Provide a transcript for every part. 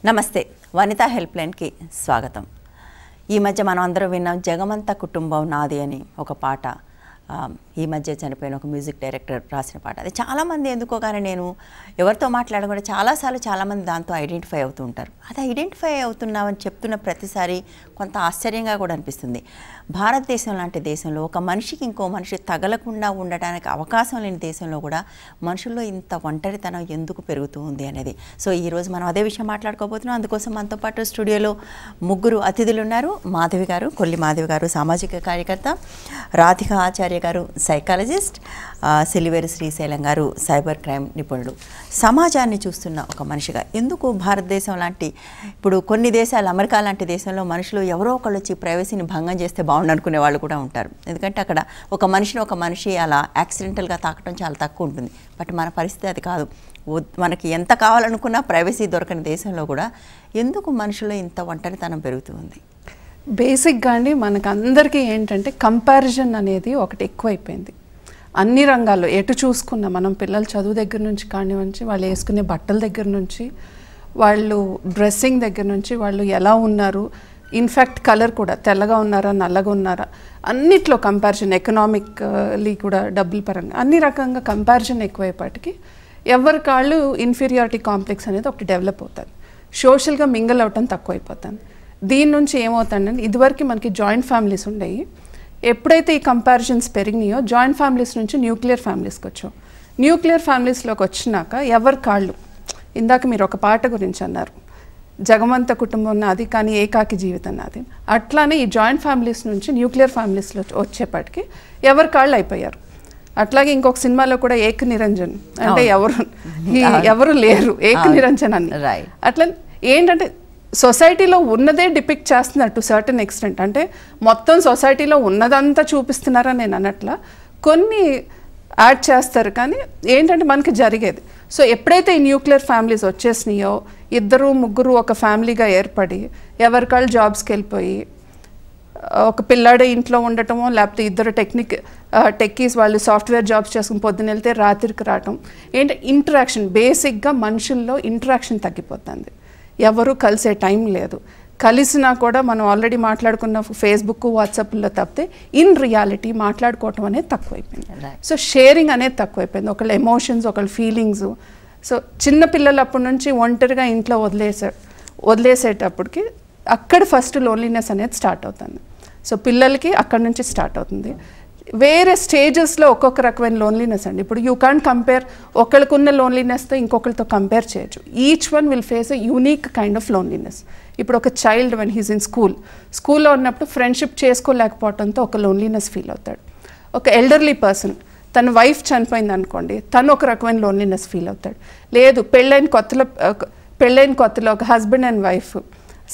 నమస్తే వనితా హెల్ప్ లైన్కి స్వాగతం. ఈ మధ్య మనం అందరం విన్నాం జగమంత కుటుంబం నాది అని ఒక పాట. ఈ మధ్య చనిపోయిన ఒక మ్యూజిక్ డైరెక్టర్ రాసిన పాట. అది చాలామంది ఎందుకో కానీ నేను ఎవరితో మాట్లాడకుండా చాలామంది దాంతో ఐడెంటిఫై అవుతూ ఉంటారు. అది ఐడెంటిఫై అవుతున్నామని చెప్తున్న ప్రతిసారి కొంత ఆశ్చర్యంగా కూడా అనిపిస్తుంది. భారతదేశం లాంటి దేశంలో ఒక మనిషికి ఇంకో మనిషి తగలకుండా ఉండడానికి అవకాశం లేని దేశంలో కూడా మనుషుల్లో ఇంత ఒంటరితనం ఎందుకు పెరుగుతూ ఉంది అనేది. సో ఈరోజు మనం అదే విషయం మాట్లాడుకోబోతున్నాం. అందుకోసం మనతో పాటు స్టూడియోలో ముగ్గురు అతిథులు ఉన్నారు. మాధవి గారు, కొల్లి మాధవి గారు సామాజిక కార్యకర్త, రాధిక ఆచార్య గారు సైకాలజిస్ట్, సిలివేరు శ్రీశైలం గారు సైబర్ క్రైమ్ నిపుణుడు. సమాజాన్ని చూస్తున్న ఒక మనిషిగా ఎందుకు భారతదేశం లాంటి ఇప్పుడు కొన్ని దేశాలు, అమెరికా లాంటి దేశంలో మనుషులు ఎవరో ఒకళ్ళు వచ్చి ప్రైవసీని భంగం చేస్తే బాగుండు అనుకునే వాళ్ళు కూడా ఉంటారు. ఎందుకంటే అక్కడ ఒక మనిషి అలా యాక్సిడెంటల్గా తాకటం చాలా తక్కువ ఉంటుంది. బట్ మన పరిస్థితి అది కాదు. మనకి ఎంత కావాలనుకున్నా ప్రైవసీ దొరకని దేశంలో కూడా ఎందుకు మనుషుల్లో ఇంత ఒంటరితనం పెరుగుతూ ఉంది? బేసిక్గా అండి మనకు అందరికీ ఏంటంటే కంపారిజన్ అనేది ఒకటి ఎక్కువైపోయింది. అన్ని రంగాల్లో ఎటు చూసుకున్నా, మనం పిల్లల చదువు దగ్గర నుంచి కానివ్వండి, వాళ్ళు వేసుకునే బట్టల దగ్గర నుంచి, వాళ్ళు డ్రెస్సింగ్ దగ్గర నుంచి, వాళ్ళు ఎలా ఉన్నారు, ఇన్ఫ్యాక్ట్ కలర్ కూడా తెల్లగా ఉన్నారా నల్లగా ఉన్నారా అన్నిట్లో కంపారిజన్, ఎకనామిక్లీ కూడా డబ్బుల పరంగా అన్ని రకంగా కంపారిజన్ ఎక్కువైపటికి ఎవరి కాళ్ళు ఇన్ఫీరియారిటీ కాంప్లెక్స్ అనేది ఒకటి డెవలప్ అవుతుంది. సోషల్గా మింగిల్ అవటం తక్కువైపోతుంది. దీని నుంచి ఏమవుతుందంటే ఇదివరకు మనకి జాయింట్ ఫ్యామిలీస్ ఉండేవి. ఎప్పుడైతే ఈ కంపారిజన్స్ పెరిగినాయో జాయింట్ ఫ్యామిలీస్ నుంచి న్యూక్లియర్ ఫ్యామిలీస్కి వచ్చాం. న్యూక్లియర్ ఫ్యామిలీస్లోకి వచ్చినాక ఎవరి కాళ్ళు, ఇందాక మీరు ఒక పాట గురించి అన్నారు, జగమంత కుటుంబం నాది కానీ ఏకాకి జీవితం నాది. అట్లానే ఈ జాయింట్ ఫ్యామిలీస్ నుంచి న్యూక్లియర్ ఫ్యామిలీస్లో వచ్చేపటికి ఎవరి కాళ్ళు అయిపోయారు. అట్లాగే ఇంకొక సినిమాలో కూడా ఏక నిరంజన్ అంటే ఎవరు లేరు, ఏక నిరంజన్ అని. అట్లా ఏంటంటే సొసైటీలో ఉన్నదే డిపిక్ట్ చేస్తున్నారు టు సర్టన్ ఎక్స్టెంట్. అంటే మొత్తం సొసైటీలో ఉన్నదంతా చూపిస్తున్నారా నేను అన్నట్ల కొన్ని యాడ్ చేస్తారు. కానీ ఏంటంటే మనకి జరిగేది, సో ఎప్పుడైతే ఈ న్యూక్లియర్ ఫ్యామిలీస్ వచ్చేసినాయో ఇద్దరు ముగ్గురు ఒక ఫ్యామిలీగా ఏర్పడి ఎవరికాళ్ళు జాబ్స్కి వెళ్ళిపోయి ఒక పిల్లాడే ఇంట్లో ఉండటమో, లేకపోతే ఇద్దరు టెక్కీస్ వాళ్ళు సాఫ్ట్వేర్ జాబ్స్ చేసుకుని పొద్దున్న వెళ్తే రాత్రికి రావటం, ఏంటంటే ఇంటరాక్షన్, బేసిక్గా మనుషుల్లో ఇంటరాక్షన్ తగ్గిపోతుంది. ఎవరు కలిసే టైం లేదు. కలిసినా కూడా మనం ఆల్రెడీ మాట్లాడుకున్న ఫేస్బుక్ వాట్సాప్లో తప్పితే ఇన్ రియాలిటీ మాట్లాడుకోవటం అనేది తక్కువైపోయింది. సో షేరింగ్ అనేది తక్కువైపోయింది. ఒకళ్ళ ఎమోషన్స్, ఒకళ్ళ ఫీలింగ్స్. సో చిన్న పిల్లలు అప్పటి నుంచి ఒంటరిగా ఇంట్లో వదిలేసేటప్పటికి అక్కడ ఫస్ట్ లోన్లీనెస్ అనేది స్టార్ట్ అవుతుంది. సో పిల్లలకి అక్కడ నుంచి స్టార్ట్ అవుతుంది. వేరే స్టేజెస్లో ఒక్కొక్క రకమైన లోన్లీనెస్ అండి. ఇప్పుడు యూ కాంట్ కంపేర్ ఒకళ్ళకున్న లోన్లీనెస్తో ఇంకొకరితో కంపేర్ చేయొచ్చు. Each one will face a unique kind of loneliness. ఇప్పుడు ఒక చైల్డ్ వెన్ హీస్ ఇన్ స్కూల్లో ఉన్నప్పుడు ఫ్రెండ్షిప్ చేసుకోలేకపోవడంతో ఒక లోన్లీనెస్ ఫీల్ అవుతాడు. ఒక ఎల్డర్లీ పర్సన్ తన వైఫ్ చనిపోయింది అనుకోండి, తను ఒక రకమైన లోన్లీనెస్ ఫీల్ అవుతాడు. లేదు పెళ్ళైన కొత్తలో ఒక హస్బెండ్ అండ్ వైఫ్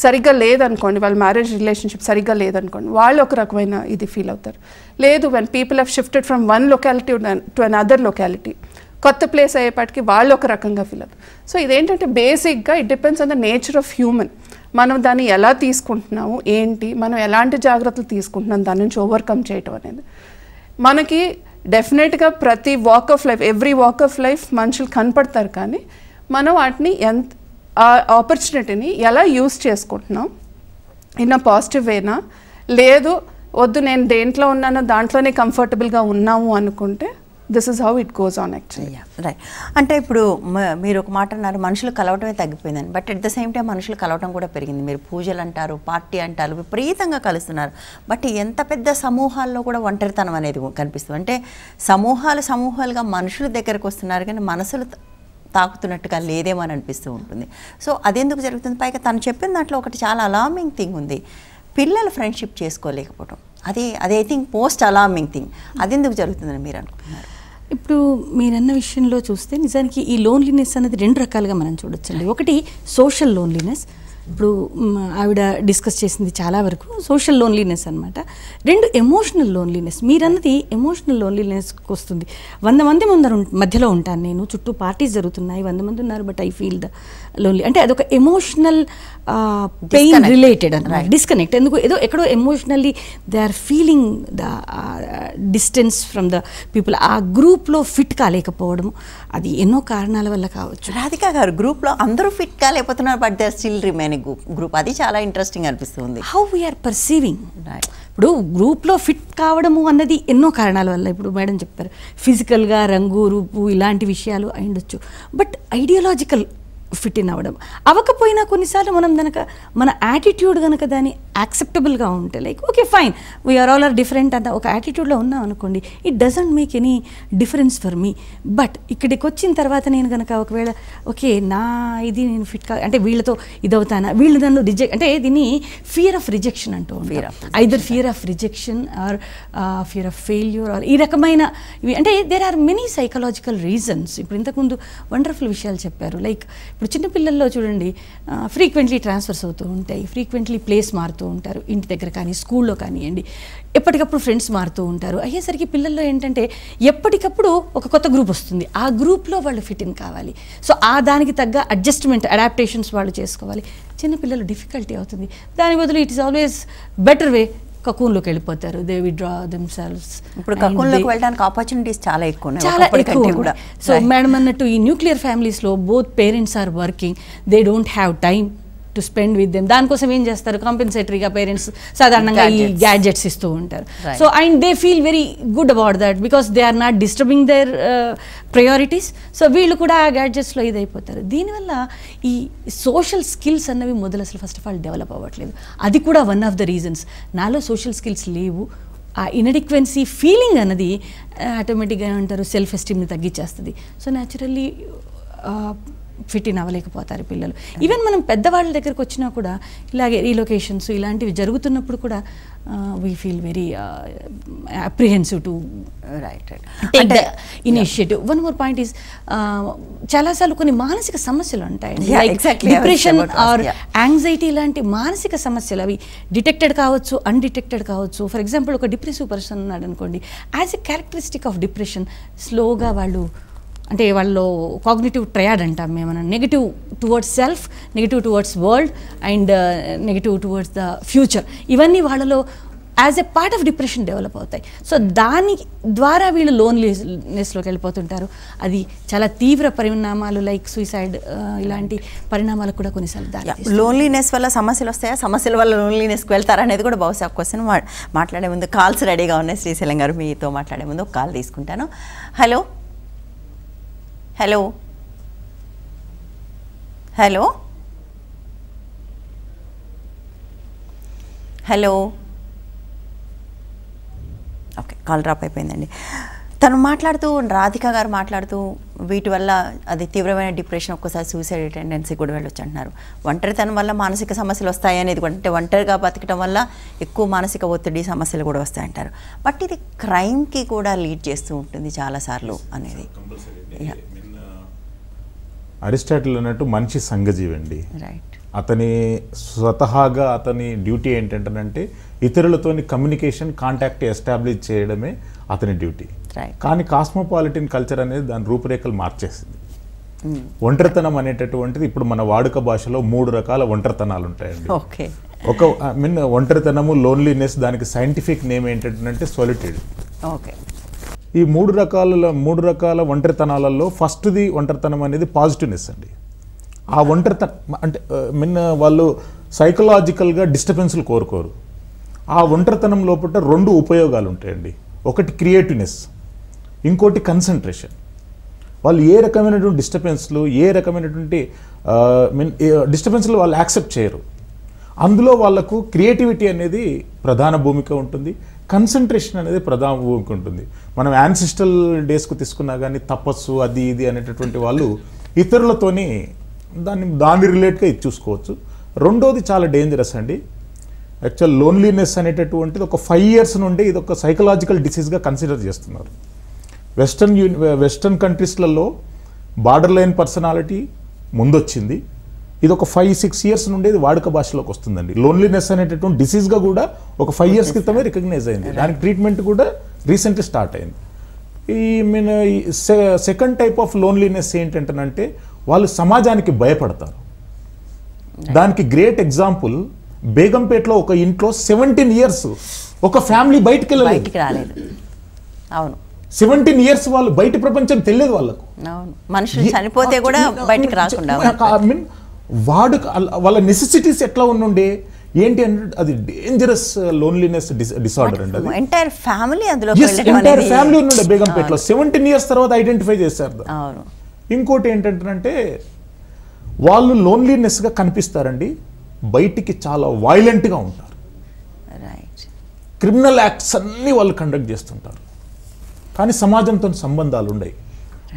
సరిగ్గా లేదనుకోండి, వాళ్ళ మ్యారేజ్ రిలేషన్షిప్ సరిగ్గా లేదనుకోండి, వాళ్ళు ఒక రకమైన ఇది ఫీల్ అవుతారు. లేదు when people have shifted from one locality to an other locality, కొత్త ప్లేస్ అయ్యేపటికి వాళ్ళు ఒక రకంగా ఫీల్ అవుతారు. సో ఇదేంటంటే బేసిక్గా it depends on the nature of human. మనం దాన్ని ఎలా తీసుకుంటున్నాము, ఏంటి, మనం ఎలాంటి జాగ్రత్తలు తీసుకుంటున్నాం దాని నుంచి ఓవర్కమ్ చేయటం అనేది. మనకి డెఫినెట్గా ప్రతి walk of life, every walk of life మనుషులు కనపడతారు. కానీ మనం వాటిని ఆ ఆపర్చునిటీని ఎలా యూజ్ చేసుకుంటున్నాం, ఇన్ అ పాజిటివ్ వేనా, లేదు వద్దు నేను దేంట్లో ఉన్నానో దాంట్లోనే కంఫర్టబుల్గా ఉన్నాము అనుకుంటే this is how it goes on actually. Right. అంటే ఇప్పుడు మీరు ఒక మాట అన్నారు, మనుషులు కలవటమే తగ్గిపోయిందని. But at the same time మనుషులు కలవటం కూడా పెరిగింది. మీరు పూజలు అంటారు, పార్టీ అంటారు, విపరీతంగా కలుస్తున్నారు. బట్ ఎంత పెద్ద సమూహాల్లో కూడా ఒంటరితనం అనేది కనిపిస్తుంది. అంటే సమూహాలుగా మనుషుల దగ్గరకు వస్తున్నారు కానీ మనసులు తాకుతున్నట్టుగా లేదేమో అని అనిపిస్తూ ఉంటుంది. సో అదెందుకు జరుగుతుంది? పైగా తను చెప్పిన దాంట్లో ఒకటి చాలా అలార్మింగ్ థింగ్ ఉంది, పిల్లలు ఫ్రెండ్షిప్ చేసుకోలేకపోవడం. అది I think most alarming thing. అదెందుకు జరుగుతుందని మీరు అనుకుంటున్నారు? ఇప్పుడు మీరన్న విషయంలో చూస్తే నిజానికి ఈ లోన్లీనెస్ అనేది రెండు రకాలుగా మనం చూడొచ్చండి. ఒకటి సోషల్ లోన్లీనెస్, ఇప్పుడు ఆవిడ డిస్కస్ చేసింది చాలా వరకు సోషల్ లోన్లీనెస్ అనమాట. 2 ఎమోషనల్ లోన్లీనెస్. మీరన్నది ఎమోషనల్ లోన్లీనెస్కి వస్తుంది. 100 మంది మధ్యలో ఉంటాను నేను, చుట్టూ పార్టీస్ జరుగుతున్నాయి, 100 మంది ఉన్నారు, but I feel the lonely. అంటే అదొక ఎమోషనల్ పెయిన్ రిలేటెడ్ అనమాట, డిస్కనెక్ట్. ఎందుకు ఏదో ఎక్కడో emotionally they are feeling the distance from the people. ఆ గ్రూప్లో ఫిట్ కాలేకపోవడం, అది ఎన్నో కారణాల వల్ల కావచ్చు. రాధిక గారు, గ్రూప్లో అందరూ ఫిట్ కాలేకపోతున్నారు, but they are still remaining group. అది చాలా ఇంట్రెస్టింగ్ అనిపిస్తుంది. How we are perceiving. ఇప్పుడు గ్రూప్లో ఫిట్ కావడము అన్నది ఎన్నో కారణాల వల్ల, ఇప్పుడు మేడం చెప్తారు ఫిజికల్గా రంగు రూపు ఇలాంటి విషయాలు అయ్యుండొచ్చు, బట్ ఐడియాలజికల్ ఫిట్ ఇన్ అవ్వడం అవ్వకపోయినా కొన్నిసార్లు మనం కనుక మన యాటిట్యూడ్ కనుక దాన్ని యాక్సెప్టబుల్గా ఉంటే, like okay fine we are all are different అన్న ఒక యాటిట్యూడ్లో ఉన్నాం అనుకోండి, it doesn't make any difference for me. But ఇక్కడికి వచ్చిన తర్వాత నేను కనుక ఒకవేళ ఓకే నా ఇది నేను ఫిట్ అంటే వీళ్ళతో ఇదవుతానా, వీళ్ళు నన్ను రిజెక్ట్, అంటే దీన్ని ఫియర్ ఆఫ్ రిజెక్షన్ అంటూ ఉంటారు. Either fear of rejection or fear of failure or ఈ రకమైన ఇవి. అంటే there are many psychological reasons. ఇప్పుడు ఇంతకుముందు వండర్ఫుల్ విషయాలు చెప్పారు. లైక్ ఇప్పుడు చిన్నపిల్లల్లో చూడండి, ఫ్రీక్వెంట్లీ ట్రాన్స్ఫర్స్ అవుతూ ఉంటాయి, ఫ్రీక్వెంట్లీ ప్లేస్ మారుతూ ఉంటారు, ఇంటి దగ్గర కానీ స్కూల్లో కానివ్వండి, ఎప్పటికప్పుడు ఫ్రెండ్స్ మారుతూ ఉంటారు. అయ్యేసరికి పిల్లల్లో ఏంటంటే ఎప్పటికప్పుడు ఒక కొత్త గ్రూప్ వస్తుంది, ఆ గ్రూప్లో వాళ్ళు ఫిట్ ఇన్ కావాలి. సో ఆ దానికి తగ్గ అడ్జస్ట్మెంట్ అడాప్టేషన్స్ వాళ్ళు చేసుకోవాలి. చిన్నపిల్లలు డిఫికల్టీ అవుతుంది. దాని బదులు it is always better way, కకూన్లోకి వెళ్ళిపోతారు, దే విత్డ్రా దెమ్సెల్వ్స్. ఇప్పుడు కకూన్లోకి వెళ్ళడానికి ఆపర్చునిటీస్ చాలా ఎక్కువ. కూడా. సో మేడం అన్నట్టు ఈ న్యూక్లియర్ ఫ్యామిలీస్లో both parents are working, they don't have time to spend with them. దానికోసం ఏం చేస్తారు, కాంపెన్సేటరీగా పేరెంట్స్ సాధారణంగా ఈ గ్యాడ్జెట్స్ ఇస్తూ ఉంటారు. So and they feel very good about that because they are not disturbing their priorities. So వీళ్ళు కూడా ఆ గ్యాడ్జెట్స్లో ఇదైపోతారు. దీనివల్ల ఈ సోషల్ స్కిల్స్ అన్నవి మొదలు అసలు ఫస్ట్ ఆఫ్ ఆల్ డెవలప్ అవ్వట్లేదు. అది కూడా వన్ ఆఫ్ ద రీజన్స్. నాలో సోషల్ స్కిల్స్ లేవు, ఆ ఇన్అడిక్వెన్సీ ఫీలింగ్ అన్నది ఆటోమేటిక్గా ఏమంటారు సెల్ఫ్ ఎస్టీమ్ని తగ్గించేస్తుంది. సో న్యాచురల్లీ ఫిట్ ఇన్ అవ్వలేకపోతారు పిల్లలు. ఈవెన్ మనం పెద్దవాళ్ళ దగ్గరకు వచ్చినా కూడా ఇలాగే రీలొకేషన్స్ ఇలాంటివి జరుగుతున్నప్పుడు కూడా we feel very అప్రిహెన్సివ్ to take the initiative. One more point is, చాలాసార్లు కొన్ని మానసిక సమస్యలు ఉంటాయండి, డిప్రెషన్ ఆర్ యాంగ్జైటీ లాంటి మానసిక సమస్యలు. అవి డిటెక్టెడ్ కావచ్చు, అన్డిటెక్టెడ్ కావచ్చు. ఫర్ ఎగ్జాంపుల్ ఒక డిప్రెసివ్ పర్సన్ ఉన్నాడు అనుకోండి, as a characteristic of depression స్లోగా వాళ్ళు అంటే వాళ్ళు కాగ్నిటివ్ ట్రయాడ్ అంటాం మేము, negative towards self, negative towards world and negative towards the future. ఇవన్నీ వాళ్ళలో as a part of depression develop అవుతాయి. సో దాని ద్వారా వీళ్ళు లోన్లీనెస్లోకి వెళ్ళిపోతుంటారు. అది చాలా తీవ్ర పరిణామాలు లైక్ సూసైడ్ ఇలాంటి పరిణామాలకు కూడా కొన్నిసార్లు దారి. లోన్లీనెస్ వల్ల సమస్యలు వస్తాయా, సమస్యల వల్ల లోన్లీనెస్కి వెళ్తారా అనేది కూడా బహుశా క్వశ్చన్. మాట్లాడే ముందు కాల్స్ రెడీగా ఉన్నాయి. శ్రీశైలం గారు మీతో మాట్లాడే ముందు ఒక కాల్ తీసుకుంటాను. Hello hello hello hello okay, call drop అయిపోయిందండి. తను మాట్లాడుతూ, రాధిక గారు మాట్లాడుతూ, వీటి వల్ల అది తీవ్రమైన డిప్రెషన్, ఒక్కసారి సూసైడ్ టెండెన్సీ కూడా వెళ్ళొచ్చు అంటున్నారు. ఒంటరితనం వల్ల మానసిక సమస్యలు వస్తాయి అనేది కూడా, అంటే ఒంటరిగా బతకడం వల్ల ఎక్కువ మానసిక ఒత్తిడి సమస్యలు కూడా వస్తాయంటారు. బట్ ఇది క్రైమ్కి కూడా లీడ్ చేస్తూ ఉంటుంది చాలాసార్లు అనేది. అరిస్టాటిల్ అన్నట్టు మనిషి సంఘజీవి అండి. రైట్. అతని స్వతహాగా అతని డ్యూటీ ఏంటంటే ఇతరులతోని కమ్యూనికేషన్, కాంటాక్ట్ ఎస్టాబ్లిష్ చేయడమే అతని డ్యూటీ. కానీ కాస్మోపాలిటన్ కల్చర్ అనేది దాని రూపురేఖలు మార్చేసింది. ఒంటరితనం అనేటటువంటిది ఇప్పుడు మన వాడుక భాషలో 3 రకాల ఒంటరితనాలు ఉంటాయండి. ఓకే. ఒక ఒంటరితనము, లోన్లీనెస్, దానికి సైంటిఫిక్ నేమ్ ఏంటంటే సోలిట్యూడ్. ఓకే. ఈ 3 రకాల ఒంటరితనాలలో ఫస్ట్ది ఒంటరితనం అనేది పాజిటివ్నెస్ అండి. ఆ ఒంటరితనం అంటే వాళ్ళు సైకలాజికల్గా డిస్టర్బెన్స్లు కోరుకోరు. ఆ ఒంటరితనం లోపల 2 ఉపయోగాలు ఉంటాయండి. ఒకటి క్రియేటివ్నెస్, ఇంకోటి కన్సంట్రేషన్. వాళ్ళు ఏ రకమైనటువంటి డిస్టర్బెన్స్లు, ఏ రకమైనటువంటి డిస్టర్బెన్స్లు వాళ్ళు యాక్సెప్ట్ చేయరు. అందులో వాళ్ళకు క్రియేటివిటీ అనేది ప్రధాన భూమిక ఉంటుంది, కన్సంట్రేషన్ అనేది ప్రధాన భూమిక ఉంటుంది. మనం యాన్సిస్ట్రల్ డేస్కు తీసుకున్నా కానీ తపస్సు అది ఇది అనేటటువంటి వాళ్ళు ఇతరులతోని దాన్ని రిలేట్గా ఇది చూసుకోవచ్చు. రెండోది చాలా డేంజరస్ అండి. యాక్చువల్ లోన్లీనెస్ అనేటటువంటిది ఒక 5 years నుండి ఇది ఒక సైకలాజికల్ డిసీజ్గా కన్సిడర్ చేస్తున్నారు. వెస్టర్న్ కంట్రీస్లలో బార్డర్ లైన్ పర్సనాలిటీ ముందొచ్చింది. ఇది ఒక 5-6 ఇయర్స్ నుండి ఇది వాడుక భాషలోకి వస్తుందండి. లోన్లీనెస్ అనేటటువంటి డిసీజ్గా కూడా ఒక 5 ఇయర్స్ క్రితమే రికగ్నైజ్ అయింది. దానికి ట్రీట్మెంట్ కూడా రీసెంట్లీ స్టార్ట్ అయింది. ఈ సెకండ్ టైప్ ఆఫ్ లోన్లీనెస్ ఏంటంటే వాళ్ళు సమాజానికి భయపడతారు. దానికి గ్రేట్ ఎగ్జాంపుల్ బేగంపేటలో ఒక ఇంట్లో 17 ఇయర్స్ ఒక ఫ్యామిలీ బయటికి రాలేదు. అవును, 17 ఇయర్స్ వాళ్ళు బయట ప్రపంచం తెలియదు వాళ్ళకు. అవును, మనుషులు చనిపోతే కూడా బయటికి రాకుండా వాడు వాళ్ళ నెసెసిటీస్ ఎట్లా ఉండే ఏంటి అంటే అది డేంజరస్ లోన్లీనెస్ డిసార్డర్ అండి. అది ఎంటైర్ ఫ్యామిలీ అందులో ఎంటైర్ ఫ్యామిలీ ఉండే బేగంపేటలో 17 ఇయర్స్ తర్వాత ఐడెంటిఫై చేశారు. అవును. ఇంకోటి ఏంటంటే వాళ్ళు లోన్లీనెస్గా కనిపిస్తారండి, బయటికి చాలా వైలెంట్గా ఉంటారు. రైట్. క్రిమినల్ యాక్ట్స్ అన్నీ వాళ్ళు కండక్ట్ చేస్తుంటారు, కానీ సమాజంతో సంబంధాలు ఉన్నాయి.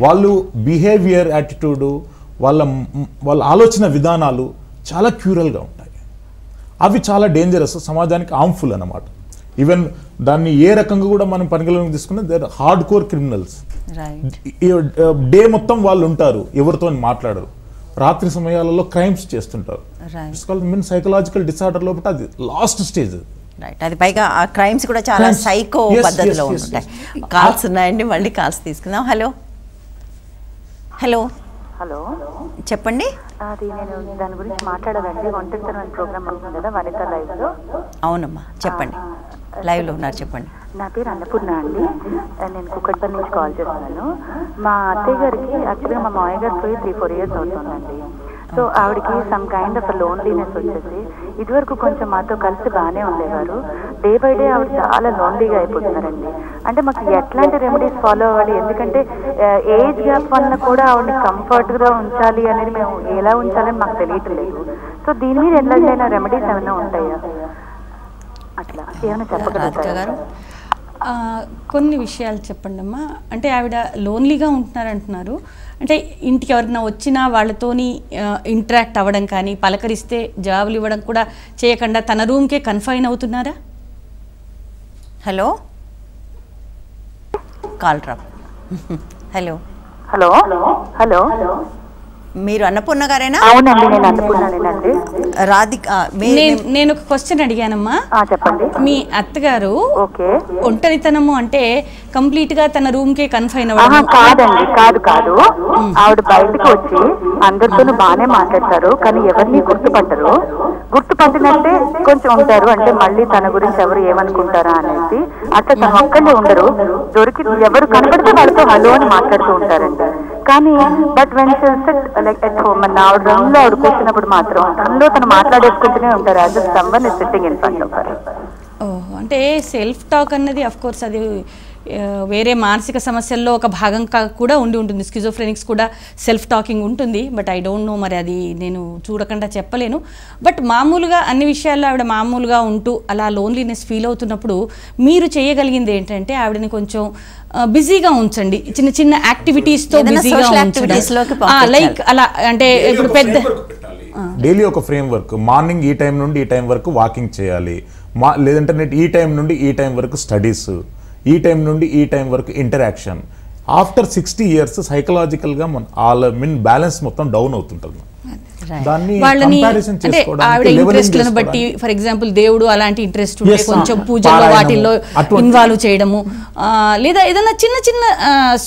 వాళ్ళు బిహేవియర్ యాటిట్యూడు వాళ్ళ ఆలోచన విధానాలు చాలా క్యూరల్గా ఉంటాయి. అవి చాలా డేంజరస్, సమాజానికి హార్మ్ఫుల్ అన్నమాట. ఈవెన్ దాన్ని ఏ రకంగా కూడా మనం పరిగణలోకి తీసుకున్నా they hard core criminals. Day మొత్తం వాళ్ళు ఉంటారు, ఎవరితో మాట్లాడరు, రాత్రి సమయాలలో క్రైమ్స్ చేస్తుంటారు. సైకలాజికల్ డిసార్డర్ లోపల అది లాస్ట్ స్టేజ్. రైట్. అది పైగా ఆ క్రైమ్స్ కూడా చాలా సైకో పద్ధతిలో ఉంటాయి. కాల్స్ ఉన్నాయండి, మళ్ళీ కాల్స్ తీసుకుందాం. హలో హలో హలో, చెప్పండి. అది నేను దాని గురించి మాట్లాడాలండి. ఒంటరితనం ప్రోగ్రామ్ ఉంటుంది కదా వనిత లైవ్లో. అవునమ్మా, చెప్పండి. లైవ్లో ఉన్నారు, చెప్పండి. నా పేరు అన్నపూర్ణ అండి. నేను కుక్కట్పల్లి నుంచి కాల్ చేస్తున్నాను. మా అత్తయ్య గారికి యాక్చువల్గా మా మామయ్య గారు పోయి 3-4 ఇయర్స్ అవుతుందండి. సో ఆవిడకి సమ్ కైండ్ ఆఫ్ లోన్లీనెస్ వచ్చేసి ఇదివరకు కొంచెం మాతో కలిసి బాగానే ఉండేవారు. డే బై డే ఆవిడ చాలా లోన్లీగా అయిపోతున్నారండి. అంటే మాకు ఎట్లాంటి రెమెడీస్ ఫాలో అవ్వాలి, ఎందుకంటే ఏజ్ గ్యాప్ వల్ల కూడా ఆవిడని కంఫర్ట్గా ఉంచాలి అనేది మేము ఎలా ఉంచాలని మాకు తెలియట్లేదు. సో దీని మీద ఎట్లాగైనా రెమెడీస్ ఏమైనా ఉంటాయా, అట్లా ఏమైనా చెప్పగలుగుతారా? కొన్ని విషయాలు చెప్పండి అమ్మా. అంటే ఆవిడ లోన్లీగా ఉంటున్నారంటున్నారు, అంటే ఇంటికి ఎవరైనా వచ్చినా వాళ్ళతోని ఇంటరాక్ట్ అవ్వడం కానీ, పలకరిస్తే జవాబులు ఇవ్వడం కూడా చేయకుండా తన రూమ్కే కన్ఫైన్ అవుతున్నారా? Hello, call drop. Hello hello hello, మీరు అన్నపూర్ణ గారేనా? అవునండి, నేను అన్నపూర్ణనేనండి. రాధిక, నేను ఒక క్వశ్చన్ అడిగానమ్మా. చెప్పండి. మీ అత్తగారు ఓకే ఒంటరితనము అంటే కంప్లీట్ గా తన రూమ్ కే కన్ఫైన్ అవ్వడం కాదండి, కాదు. ఆవిడ బయటకు వచ్చి అందరితోనూ బాగానే మాట్లాడతారు, కానీ ఎవరిని గుర్తుపట్టినట్టే కొంచెం ఉంటారు. అంటే మళ్ళీ తన గురించి ఎవరు ఏమనుకుంటారా అనేసి అట్లా తన ఒక్కళ్ళే ఉండరు. దొరికి ఎవరు కనబడితే వాళ్ళతో హలో అని మాట్లాడుతూ ఉంటారండి. కానీ but when like at home ఆవిడ రూమ్ లో ఆవిడ కూర్చున్నప్పుడు మాత్రం అందులో తను మాట్లాడేసుకుంటూనే ఉంటారు. As if someone is sitting in front of her. అంటే సెల్ఫ్ టాక్ అన్నది అఫ్ కోర్స్ అది వేరే మానసిక సమస్యల్లో ఒక భాగం కూడా ఉంటుంది. స్కిజోఫ్రెనిక్స్ కూడా సెల్ఫ్ టాకింగ్ ఉంటుంది. బట్ ఐ డోంట్ నో, మరి అది నేను చూడకుండా చెప్పలేను. బట్ మామూలుగా అన్ని విషయాల్లో ఆవిడ మామూలుగా ఉంటూ అలా లోన్లీనెస్ ఫీల్ అవుతున్నప్పుడు మీరు చేయగలిగింది ఏంటంటే ఆవిడని కొంచెం బిజీగా ఉంచండి, చిన్న చిన్న యాక్టివిటీస్తో బిజీగా ఉంచండి. లైక్ అలా అంటే ఇప్పుడు పెద్ద డైలీ ఒక ఫ్రేమ్ వర్క్, మార్నింగ్ ఈ టైం నుండి ఈ టైం వరకు వాకింగ్ చేయాలి, లేదంటే ఈ టైం నుండి ఈ టైం వరకు స్టడీస్, ఈ టైం నుండి ఈ టైం వరకు ఇంటరాక్షన్. ఆఫ్టర్ 60 ఇయర్స్ సైకలాజికల్గా బ్యాలెన్స్ మొత్తం డౌన్ అవుతుంటుంది. వాళ్ళని అంటే ఆవిడ ఇంట్రెస్ట్లను బట్టి, ఫర్ ఎగ్జాంపుల్ దేవుడు అలాంటి ఇంట్రెస్ట్ ఉంటే కొంచెం పూజల్లో వాటిల్లో ఇన్వాల్వ్ చేయడము, లేదా ఏదైనా చిన్న చిన్న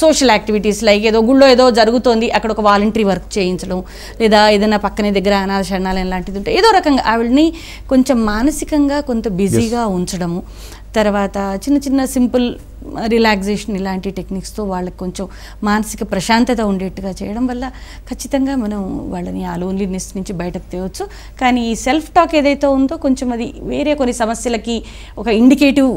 సోషల్ యాక్టివిటీస్ లైక్ ఏదో గుళ్ళో ఏదో జరుగుతోంది అక్కడ ఒక వాలంటరీ వర్క్ చేయించడం, లేదా ఏదైనా పక్కనే దగ్గర అనాథ శరణాలయం లాంటిది ఉంటే ఏదో రకంగా ఆవిడని కొంచెం మానసికంగా కొంత బిజీగా ఉంచడము. తర్వాత చిన్న చిన్న సింపుల్ రిలాక్సేషన్ ఇలాంటి టెక్నిక్స్తో వాళ్ళకి కొంచెం మానసిక ప్రశాంతత ఉండేట్టుగా చేయడం వల్ల ఖచ్చితంగా మనం వాళ్ళని ఆ లోన్లీనెస్ నుంచి బయటకు తేవచ్చు. కానీ ఈ సెల్ఫ్ టాక్ ఏదైతే ఉందో కొంచెం అది వేరే కొన్ని సమస్యలకి ఒక ఇండికేటివ్